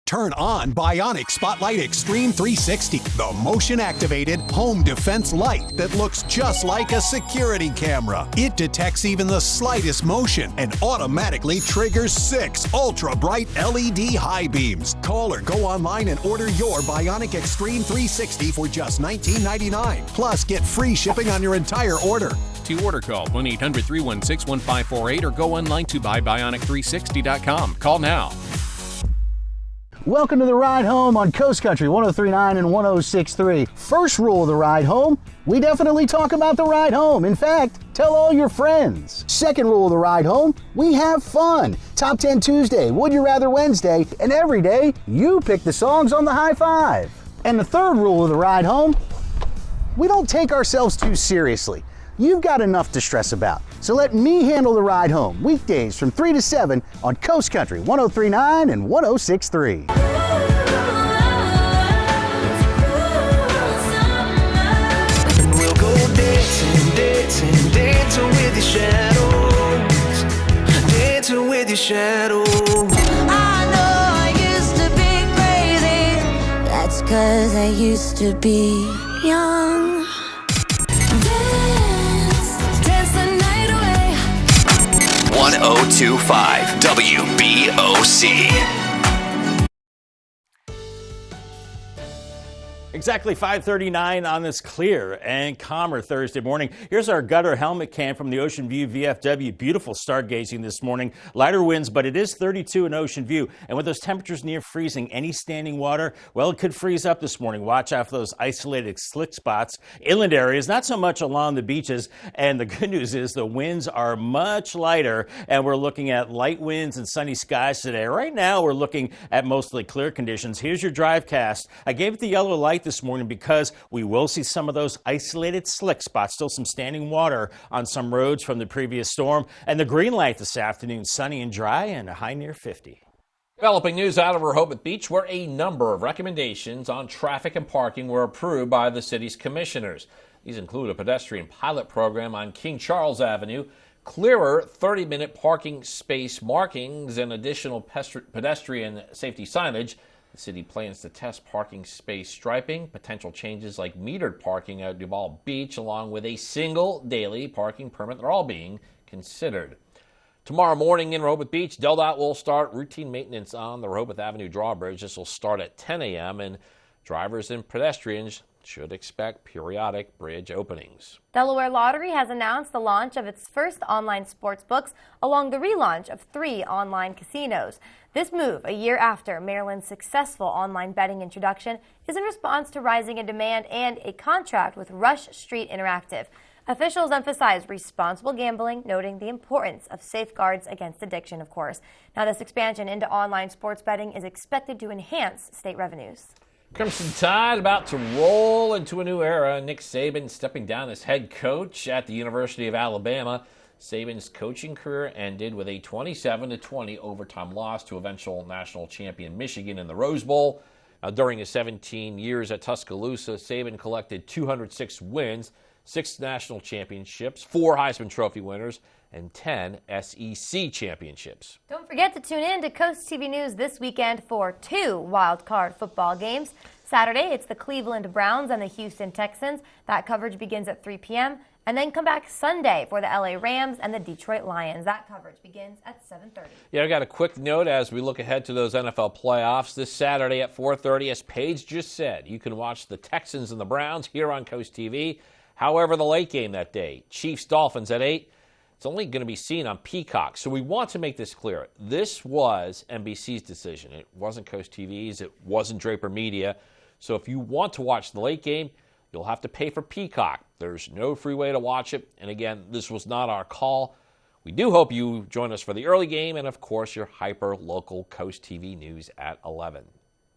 [SPEAKER 12] Turn on Bionic Spotlight Extreme 360, the motion-activated home defense light that looks just like a security camera. It detects even the slightest motion and automatically triggers 6 ultra-bright LED high beams. Call or go online and order your Bionic Extreme 360 for just $19.99. Plus, get free shipping on your entire order.
[SPEAKER 20] To order, call 1-800-316-1548 or go online to buybionic360.com. Call now.
[SPEAKER 21] Welcome to the Ride Home on Coast Country 103.9 and 106.3. First rule of the Ride Home, we definitely talk about the ride home. In fact, tell all your friends. Second rule of the Ride Home, we have fun. Top 10 Tuesday, Would You Rather Wednesday, and every day, you pick the songs on the High Five. And the third rule of the Ride Home, we don't take ourselves too seriously. You've got enough to stress about. So let me handle the ride home, weekdays from 3 to 7 on Coast Country 103.9 and 106.3.
[SPEAKER 11] We'll go dancing, dancing, dancing with the shadows, dancing with the shadows.
[SPEAKER 22] I know I used to be crazy. That's 'cause I used to be young.
[SPEAKER 23] 1025 WBOC.
[SPEAKER 2] Exactly 5:39 on this clear and calmer Thursday morning. Here's our gutter helmet cam from the Ocean View VFW. Beautiful stargazing this morning. Lighter winds, but it is 32 in Ocean View. And with those temperatures near freezing, any standing water, well, it could freeze up this morning. Watch out for those isolated slick spots. Inland areas, not so much along the beaches. And the good news is the winds are much lighter, and we're looking at light winds and sunny skies today. Right now, we're looking at mostly clear conditions. Here's your drivecast. I gave it the yellow light this morning because we will see some of those isolated slick spots, still some standing water on some roads from the previous storm, and the green light this afternoon, sunny and dry and a high near 50.
[SPEAKER 4] Developing news out of Rehoboth Beach, where a number of recommendations on traffic and parking were approved by the city's commissioners. These include a pedestrian pilot program on King Charles Avenue, clearer 30-minute parking space markings, and additional pedestrian safety signage. The city plans to test parking space striping, potential changes like metered parking at Duval Beach, along with a single daily parking permit. They're all being considered. Tomorrow morning in Rehoboth Beach, DelDOT will start routine maintenance on the Rehoboth Avenue drawbridge. This will start at 10 a.m., and drivers and pedestrians should expect periodic bridge openings.
[SPEAKER 5] Delaware Lottery has announced the launch of its first online sports books along the relaunch of 3 online casinos. This move, a year after Maryland's successful online betting introduction, is in response to rising in demand and a contract with Rush Street Interactive. Officials emphasize responsible gambling, noting the importance of safeguards against addiction, of course. Now, this expansion into online sports betting is expected to enhance state revenues.
[SPEAKER 4] Crimson Tide about to roll into a new era. Nick Saban stepping down as head coach at the University of Alabama. Saban's coaching career ended with a 27-20 overtime loss to eventual national champion Michigan in the Rose Bowl. Now, during his 17 years at Tuscaloosa, Saban collected 206 wins, 6 national championships, 4 Heisman Trophy winners, and 10 SEC championships.
[SPEAKER 5] Don't forget to tune in to Coast TV News this weekend for 2 wild-card football games. Saturday, it's the Cleveland Browns and the Houston Texans. That coverage begins at 3 p.m. And then come back Sunday for the LA Rams and the Detroit Lions. That coverage begins at 7:30.
[SPEAKER 4] Yeah, I got a quick note as we look ahead to those NFL playoffs this Saturday at 4:30. As Paige just said, you can watch the Texans and the Browns here on Coast TV. However, the late game that day, Chiefs-Dolphins at 8, it's only going to be seen on Peacock. So we want to make this clear. This was NBC's decision. It wasn't Coast TV's. It wasn't Draper Media. So if you want to watch the late game, you'll have to pay for Peacock. There's no free way to watch it. And again, this was not our call. We do hope you join us for the early game and, of course, your hyper-local Coast TV news at 11.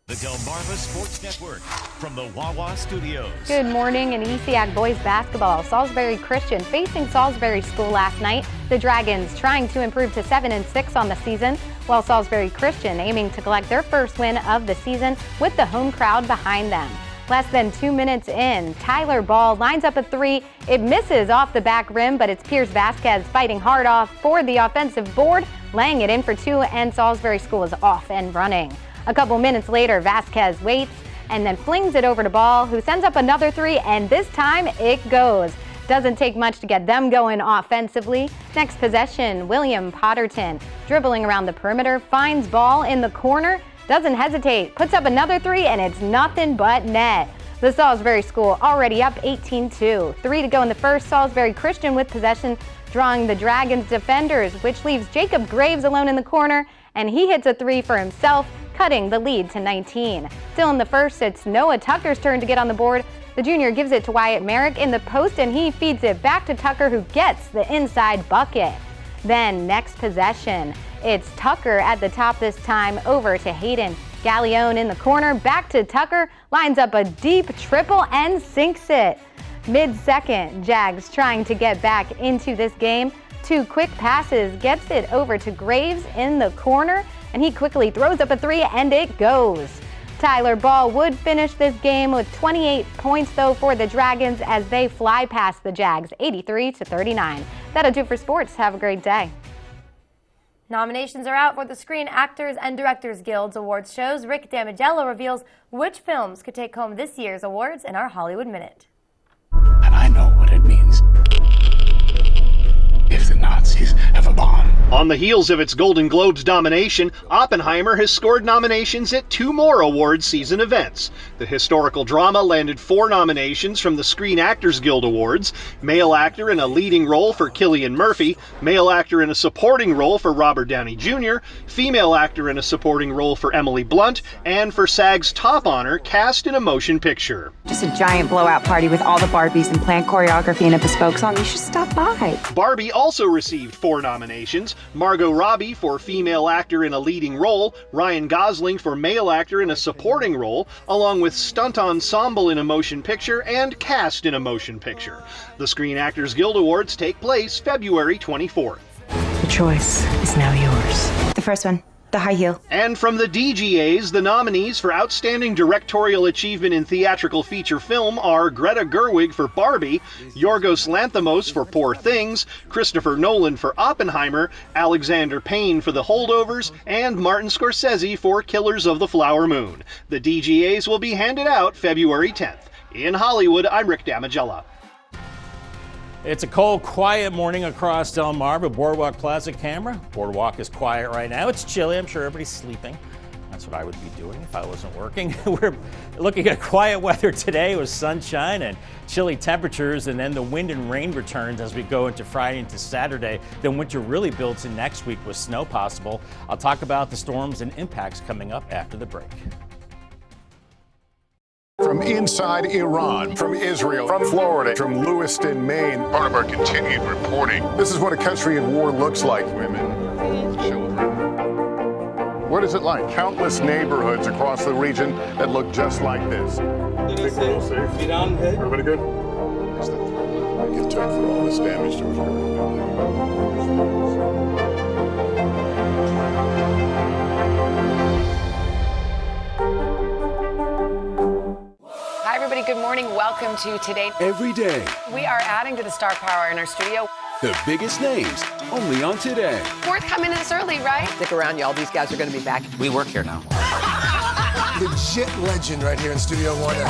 [SPEAKER 1] The Delmarva Sports Network from the Wawa Studios.
[SPEAKER 3] Good morning. In ECAC boys basketball, Salisbury Christian facing Salisbury School last night. The Dragons trying to improve to 7-6 on the season, while Salisbury Christian aiming to collect their first win of the season with the home crowd behind them. Less than 2 minutes in, Tyler Ball lines up a 3. It misses off the back rim, but it's Pierce Vasquez fighting hard off for the offensive board, laying it in for 2, and Salisbury School is off and running. A couple minutes later, Vasquez waits and then flings it over to Ball, who sends up another 3, and this time it goes. Doesn't take much to get them going offensively. Next possession, William Potterton dribbling around the perimeter, finds Ball in the corner, doesn't hesitate, puts up another 3, and it's nothing but net. The Salisbury School already up 18-2. 3 to go in the first. Salisbury Christian with possession, drawing the Dragons defenders, which leaves Jacob Graves alone in the corner, and he hits a 3 for himself, cutting the lead to 19. Still in the first, it's Noah Tucker's turn to get on the board. The junior gives it to Wyatt Merrick in the post, and he feeds it back to Tucker, who gets the inside bucket. Then next possession, it's Tucker at the top this time, over to Hayden. Gallione in the corner, back to Tucker, lines up a deep triple and sinks it. Mid-second, Jags trying to get back into this game. 2 quick passes, gets it over to Graves in the corner, and he quickly throws up a 3, and it goes. Tyler Ball would finish this game with 28 points, though, for the Dragons as they fly past the Jags 83-39. That'll do for sports. Have a great day.
[SPEAKER 5] Nominations are out for the Screen Actors and Directors Guild's awards shows. Rick Damigello reveals which films could take home this year's awards in our Hollywood Minute.
[SPEAKER 6] And I know what it means if the Nazis have a bomb. On the heels of its Golden Globes domination, Oppenheimer has scored nominations at 2 more awards season events. The historical drama landed 4 nominations from the Screen Actors Guild Awards: Male Actor in a Leading Role for Cillian Murphy, Male Actor in a Supporting Role for Robert Downey Jr., Female Actor in a Supporting Role for Emily Blunt, and for SAG's top honor, Cast in a Motion Picture.
[SPEAKER 8] Just a giant blowout party with all the Barbies and planned choreography and a bespoke song. You should stop by.
[SPEAKER 6] Barbie also received 4 nominations: Margot Robbie for Female Actor in a Leading Role, Ryan Gosling for Male Actor in a Supporting Role, along with Stunt Ensemble in a Motion Picture and Cast in a Motion Picture. The Screen Actors Guild Awards take place February 24th.
[SPEAKER 8] The choice is now yours. The first one. The high heel.
[SPEAKER 6] And from the DGAs, the nominees for Outstanding Directorial Achievement in Theatrical Feature Film are Greta Gerwig for Barbie, Yorgos Lanthimos for Poor Things, Christopher Nolan for Oppenheimer, Alexander Payne for The Holdovers, and Martin Scorsese for Killers of the Flower Moon. The DGAs will be handed out February 10th. In Hollywood, I'm Rick Damigella.
[SPEAKER 2] It's a cold, quiet morning across Del Mar, but Boardwalk Plaza camera. Boardwalk is quiet right now. It's chilly. I'm sure everybody's sleeping. That's what I would be doing if I wasn't working. We're looking at quiet weather today with sunshine and chilly temperatures, and then the wind and rain returns as we go into Friday into Saturday. Then winter really builds in next week with snow possible. I'll talk about the storms and impacts coming up after the break.
[SPEAKER 9] From inside Iran, from Israel, from Florida, from Lewiston, Maine. Part of our continued reporting. This is what a country in war looks like. Women, children. What is it like? Countless neighborhoods across the region that look just like this. Everybody good? What's the threat get took for all this damage to
[SPEAKER 10] Hi, everybody. Good morning. Welcome to Today.
[SPEAKER 23] Every day,
[SPEAKER 10] We are adding to the star power in our studio.
[SPEAKER 23] the biggest names, only on Today.
[SPEAKER 10] Worth coming this early, right?
[SPEAKER 24] Stick around, y'all. These guys are going to be back.
[SPEAKER 23] We work here now.
[SPEAKER 25] Legit legend right here in Studio One.
[SPEAKER 10] We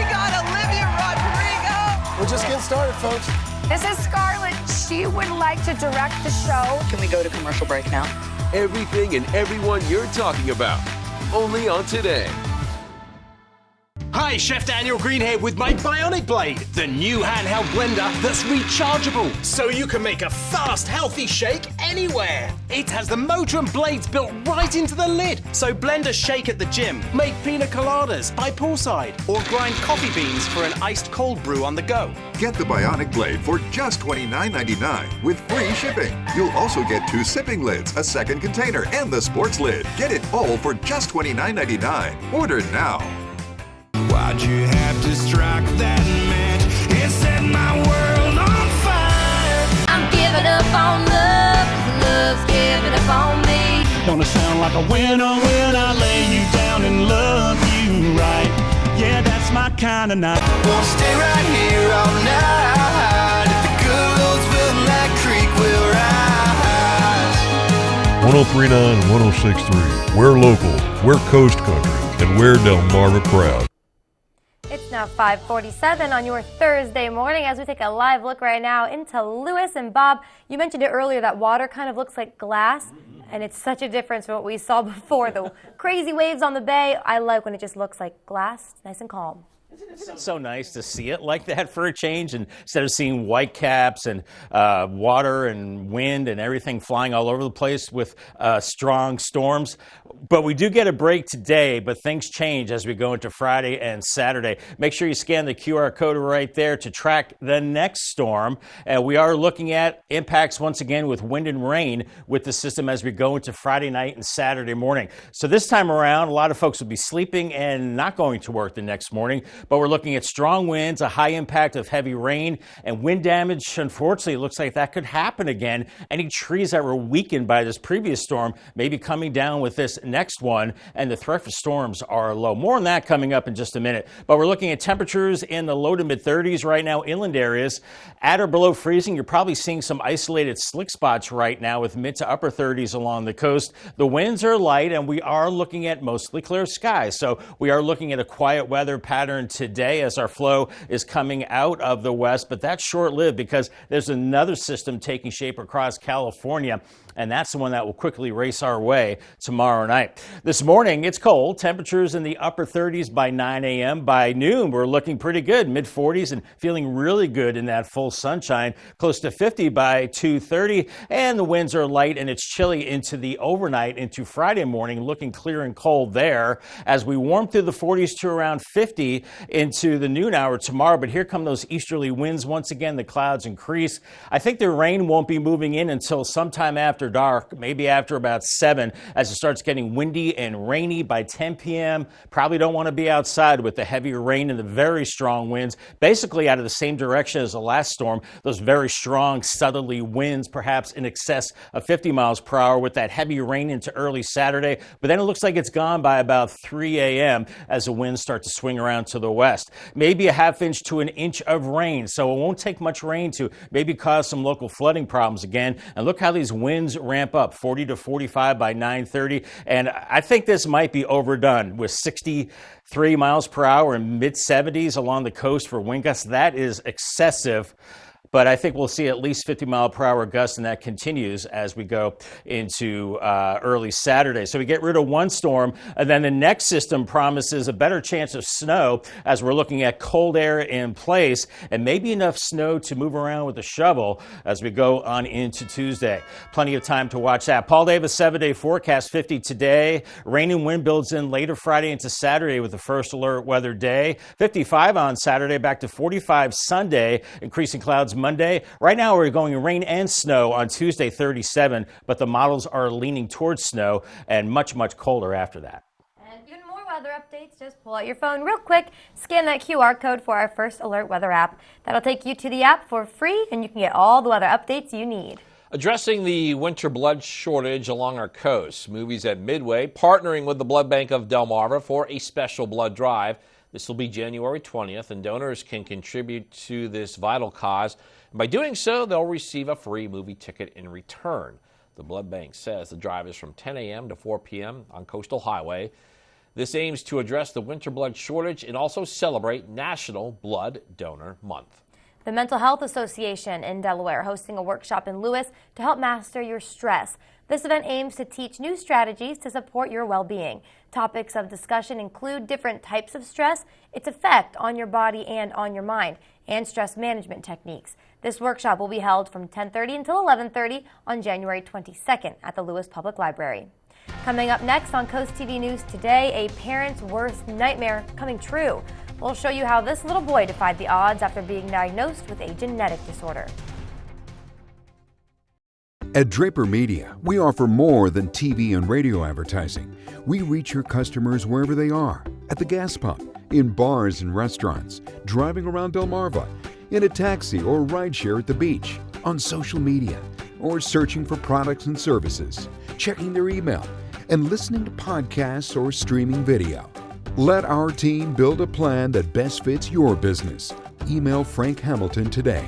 [SPEAKER 10] got Olivia Rodrigo.
[SPEAKER 25] We're just getting started, folks.
[SPEAKER 10] This is Scarlett. She would like to direct the show.
[SPEAKER 23] Can we go to commercial break now? Everything and everyone you're talking about, only on Today.
[SPEAKER 26] Hi, Chef Daniel Greenhead with my Bionic Blade, the new handheld blender that's rechargeable, so you can make a fast, healthy shake anywhere. It has the motor and blades built right into the lid, so blend a shake at the gym, make pina coladas by poolside, or grind coffee beans for an iced cold brew on the go.
[SPEAKER 17] Get the Bionic Blade for just $29.99 with free shipping. You'll also get 2 sipping lids, a second container, and the sports lid. Get it all for just $29.99. Order now.
[SPEAKER 11] Why'd you have to strike that match? It set my world on fire.
[SPEAKER 22] I'm giving up on love, 'cause love's giving up on me.
[SPEAKER 11] Gonna sound like a winner when I lay you down and love you right. Yeah, that's my kind of night. Won't stay right here all night. If the good roads feel like creek, we'll rise.
[SPEAKER 28] 1039 and 1063. We're local, we're Coast Country, and we're Delmarva proud.
[SPEAKER 5] It's now 5:47 on your Thursday morning as we take a live look right now into Lewis. And Bob, you mentioned it earlier that water kind of looks like glass, and it's such a difference from what we saw before. The crazy waves on the bay, I like when it just looks like glass, nice and calm.
[SPEAKER 2] It's so nice to see it like that for a change, and instead of seeing white caps and water and wind and everything flying all over the place with strong storms. But we do get a break today, but things change as we go into Friday and Saturday. Make sure you scan the QR code right there to track the next storm. We are looking at impacts once again with wind and rain with the system as we go into Friday night and Saturday morning. So this time around, a lot of folks will be sleeping and not going to work the next morning. But we're looking at strong winds, a high impact of heavy rain, and wind damage. Unfortunately, it looks like that could happen again. Any trees that were weakened by this previous storm may be coming down with this next one, and the threat for storms are low. More on that coming up in just a minute. But we're looking at temperatures in the low to mid 30s right now, inland areas. At or below freezing, you're probably seeing some isolated slick spots right now with mid to upper 30s along the coast. The winds are light, and we are looking at mostly clear skies. So we are looking at a quiet weather pattern today as our flow is coming out of the west, but that's short-lived because there's another system taking shape across California, and that's the one that will quickly race our way tomorrow night. This morning, it's cold. Temperatures in the upper 30s by 9 a.m. By noon, we're looking pretty good, mid-40s, and feeling really good in that full sunshine, close to 50 by 2:30, and the winds are light and it's chilly into the overnight into Friday morning, looking clear and cold there as we warm through the 40s to around 50 into the noon hour tomorrow. But here come those easterly winds. Once again, the clouds increase. I think the rain won't be moving in until sometime after dark, maybe after about 7, as it starts getting windy and rainy by 10 p.m. Probably don't want to be outside with the heavier rain and the very strong winds, basically out of the same direction as the last storm. Those very strong southerly winds, perhaps in excess of 50 miles per hour, with that heavy rain into early Saturday. But then it looks like it's gone by about 3 a.m. as the winds start to swing around to the west. Maybe a half inch to an inch of rain, so it won't take much rain to maybe cause some local flooding problems again. And look how these winds ramp up, 40 to 45 by 9:30. And I think this might be overdone with 63 miles per hour and mid-70s along the coast for wind gusts. That is excessive. But I think we'll see at least 50 mile per hour gusts, and that continues as we go into early Saturday. So we get rid of one storm, and then the next system promises a better chance of snow as we're looking at cold air in place and maybe enough snow to move around with a shovel as we go on into Tuesday. Plenty of time to watch that. Paul Davis 7-day forecast, 50 today. Rain and wind builds in later Friday into Saturday with the first alert weather day. 55 on Saturday, back to 45 Sunday, increasing clouds Monday. Right now we're going rain and snow on Tuesday, 37, but the models are leaning towards snow and much, much colder after that.
[SPEAKER 5] And even more weather updates, just pull out your phone real quick, scan that QR code for our First Alert Weather app. That'll take you to the app for free, and you can get all the weather updates you need.
[SPEAKER 4] Addressing the winter blood shortage along our coast, Movies at Midway partnering with the Blood Bank of Delmarva for a special blood drive. This will be January 20th, and donors can contribute to this vital cause. And by doing so, they'll receive a free movie ticket in return. The Blood Bank says the drive is from 10 a.m. to 4 p.m. on Coastal Highway. This aims to address the winter blood shortage and also celebrate National Blood Donor Month.
[SPEAKER 5] The Mental Health Association in Delaware hosting a workshop in Lewis to help master your stress. This event aims to teach new strategies to support your well-being. Topics of discussion include different types of stress, its effect on your body and on your mind, and stress management techniques. This workshop will be held from 10:30 until 11:30 on January 22nd at the Lewis Public Library. Coming up next on Coast TV News today, a parent's worst nightmare coming true. We'll show you how this little boy defied the odds after being diagnosed with a genetic disorder.
[SPEAKER 7] At Draper Media, we offer more than TV and radio advertising. We reach your customers wherever they are, at the gas pump, in bars and restaurants, driving around Delmarva, in a taxi or rideshare at the beach, on social media, or searching for products and services, checking their email, and listening to podcasts or streaming video. Let our team build a plan that best fits your business. Email Frank Hamilton today.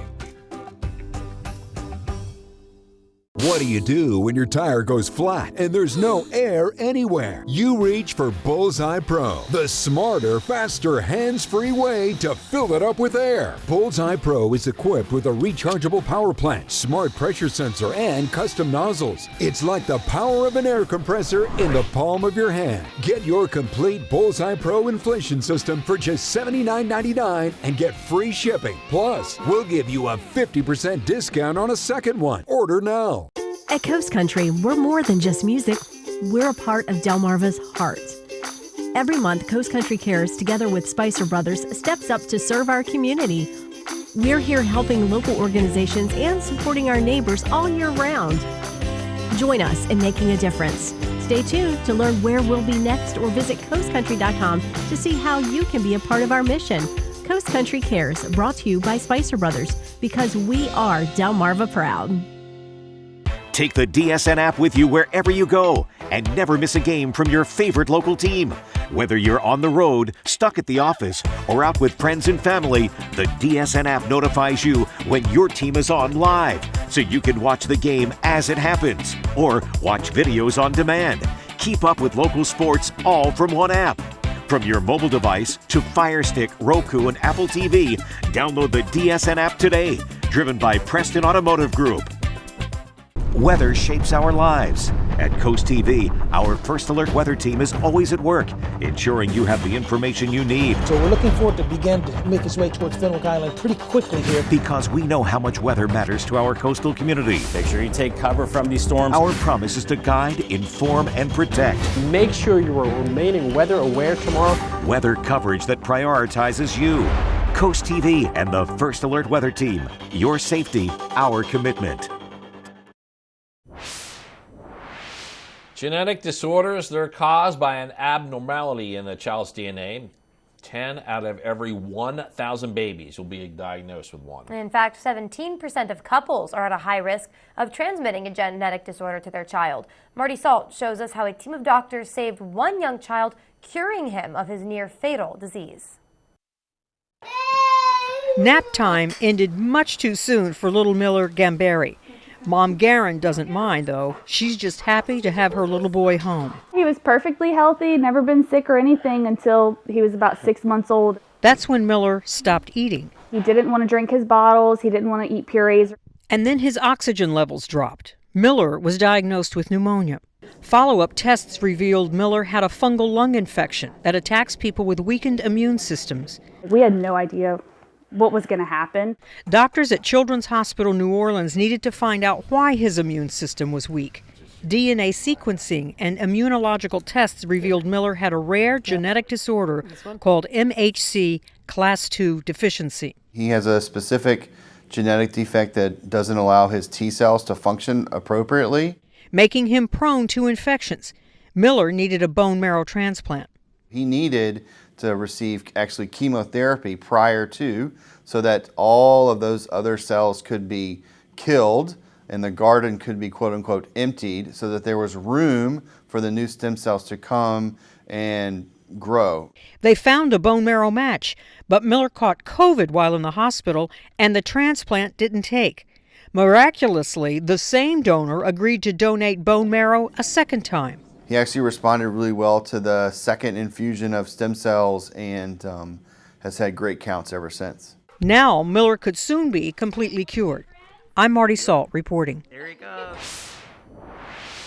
[SPEAKER 7] What do you do when your tire goes flat and there's no air anywhere? You reach for Bullseye Pro, the smarter, faster, hands-free way to fill it up with air. Bullseye Pro is equipped with a rechargeable power plant, smart pressure sensor, and custom nozzles. It's like the power of an air compressor in the palm of your hand. Get your complete Bullseye Pro inflation system for just $79.99 and get free shipping. Plus, we'll give you a 50% discount on a second one. Order now.
[SPEAKER 13] At Coast Country, we're more than just music. We're a part of Delmarva's heart. Every month, Coast Country Cares, together with Spicer Brothers, steps up to serve our community. We're here helping local organizations and supporting our neighbors all year round. Join us in making a difference. Stay tuned to learn where we'll be next or visit coastcountry.com to see how you can be a part of our mission. Coast Country Cares, brought to you by Spicer Brothers, because we are Delmarva proud.
[SPEAKER 1] Take the DSN app with you wherever you go and never miss a game from your favorite local team. Whether you're on the road, stuck at the office, or out with friends and family, the DSN app notifies you when your team is on live, so you can watch the game as it happens or watch videos on demand. Keep up with local sports all from one app. From your mobile device to Fire Stick, Roku, and Apple TV, download the DSN app today. Driven by Preston Automotive Group. Weather shapes our lives. At Coast TV, our First Alert weather team is always at work, ensuring you have the information you need.
[SPEAKER 12] So we're looking for it to begin to make its way towards Fenwick Island pretty quickly here.
[SPEAKER 1] Because we know how much weather matters to our coastal community.
[SPEAKER 2] Make sure you take cover from these storms.
[SPEAKER 1] Our promise is to guide, inform, and protect.
[SPEAKER 14] Make sure you are remaining weather aware tomorrow.
[SPEAKER 1] Weather coverage that prioritizes you. Coast TV and the First Alert weather team. Your safety, our commitment.
[SPEAKER 4] Genetic disorders, they're caused by an abnormality in the child's DNA. 10 out of every 1,000 babies will be diagnosed with one.
[SPEAKER 5] In fact, 17% of couples are at a high risk of transmitting a genetic disorder to their child. Marty Salt shows us how a team of doctors saved one young child, curing him of his near-fatal disease.
[SPEAKER 15] Nap time ended much too soon for little Miller Gambari. Mom Garen doesn't mind, though. She's just happy to have her little boy home.
[SPEAKER 16] He was perfectly healthy, never been sick or anything until he was about 6 months old.
[SPEAKER 15] That's when Miller stopped eating.
[SPEAKER 16] He didn't want to drink his bottles. He didn't want to eat purees.
[SPEAKER 15] And then his oxygen levels dropped. Miller was diagnosed with pneumonia. Follow-up tests revealed Miller had a fungal lung infection that attacks people with weakened immune systems.
[SPEAKER 16] We had no idea what was going to happen.
[SPEAKER 15] Doctors at Children's Hospital New Orleans needed to find out why his immune system was weak. DNA sequencing and immunological tests revealed Miller had a rare genetic disorder called MHC class II deficiency.
[SPEAKER 18] He has a specific genetic defect that doesn't allow his T cells to function appropriately,
[SPEAKER 15] making him prone to infections. Miller needed a bone marrow transplant.
[SPEAKER 18] He needed to receive actually chemotherapy prior to, so that all of those other cells could be killed and the garden could be quote unquote emptied, so that there was room for the new stem cells to come and grow.
[SPEAKER 15] They found a bone marrow match, but Miller caught COVID while in the hospital and the transplant didn't take. Miraculously, the same donor agreed to donate bone marrow a second time.
[SPEAKER 18] He actually responded really well to the second infusion of stem cells and has had great counts ever since.
[SPEAKER 15] Now Miller could soon be completely cured. I'm Marty Salt reporting.
[SPEAKER 5] There he goes.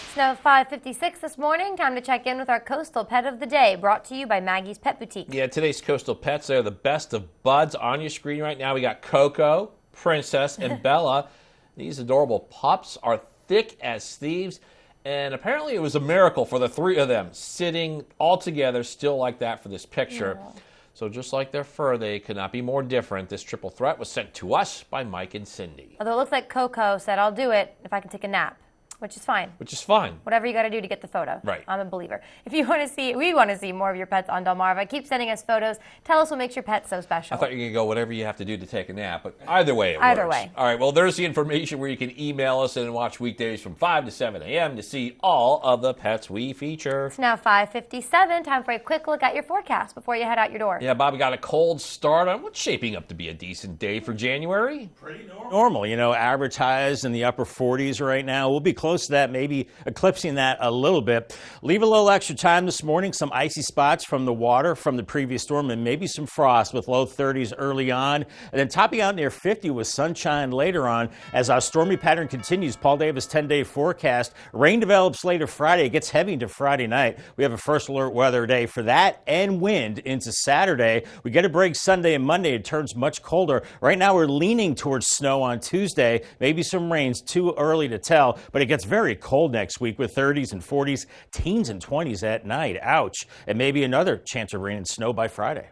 [SPEAKER 5] It's now 5:56 this morning. Time to check in with our coastal pet of the day, brought to you by Maggie's Pet Boutique.
[SPEAKER 4] Yeah, today's coastal pets are the best of buds on your screen right now. We got Coco, Princess, and Bella. These adorable pups are thick as thieves. And apparently it was a miracle for the three of them sitting all together still like that for this picture. Yeah. So just like their fur, they could not be more different. This triple threat was sent to us by Mike and Cindy.
[SPEAKER 5] Although it looks like Coco said, I'll do it if I can take a nap. Which is fine.
[SPEAKER 4] Which is fine.
[SPEAKER 5] Whatever you got to do to get the photo.
[SPEAKER 4] Right.
[SPEAKER 5] I'm a believer. If you want to see, we want to see more of your pets on Delmarva. Keep sending us photos. Tell us what makes your pet so special.
[SPEAKER 4] I thought you were going to go whatever you have to do to take a nap, but either way it works.
[SPEAKER 5] Either way.
[SPEAKER 4] All right, well, there's the information where you can email us and watch weekdays from 5 to 7 a.m. to see all of the pets we feature.
[SPEAKER 5] It's now 5:57. Time for a quick look at your forecast before you head out your door.
[SPEAKER 4] Yeah, Bobby got a cold start on what's shaping up to be a decent day for January.
[SPEAKER 2] Pretty normal. You know, advertised in the upper 40s right now. We'll be close to that, maybe eclipsing that a little bit. Leave a little extra time this morning. Some icy spots from the water from the previous storm and maybe some frost with low 30s early on. And then topping out near 50 with sunshine later on. As our stormy pattern continues, Paul Davis 10-day forecast. Rain develops later Friday. It gets heavy into Friday night. We have a first alert weather day for that and wind into Saturday. We get a break Sunday and Monday. It turns much colder. Right now we're leaning towards snow on Tuesday. Maybe some rains. Too early to tell, but it gets very cold next week with 30s and 40s, teens and 20s at night. Ouch. And maybe another chance of rain and snow by Friday.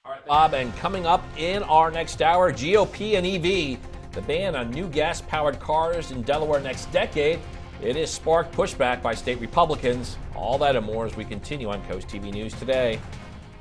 [SPEAKER 4] All right, Bob, and coming up in our next hour, GOP and EV, the ban on new gas-powered cars in Delaware next decade. It has sparked pushback by state Republicans. All that and more as we continue on Coast TV News Today.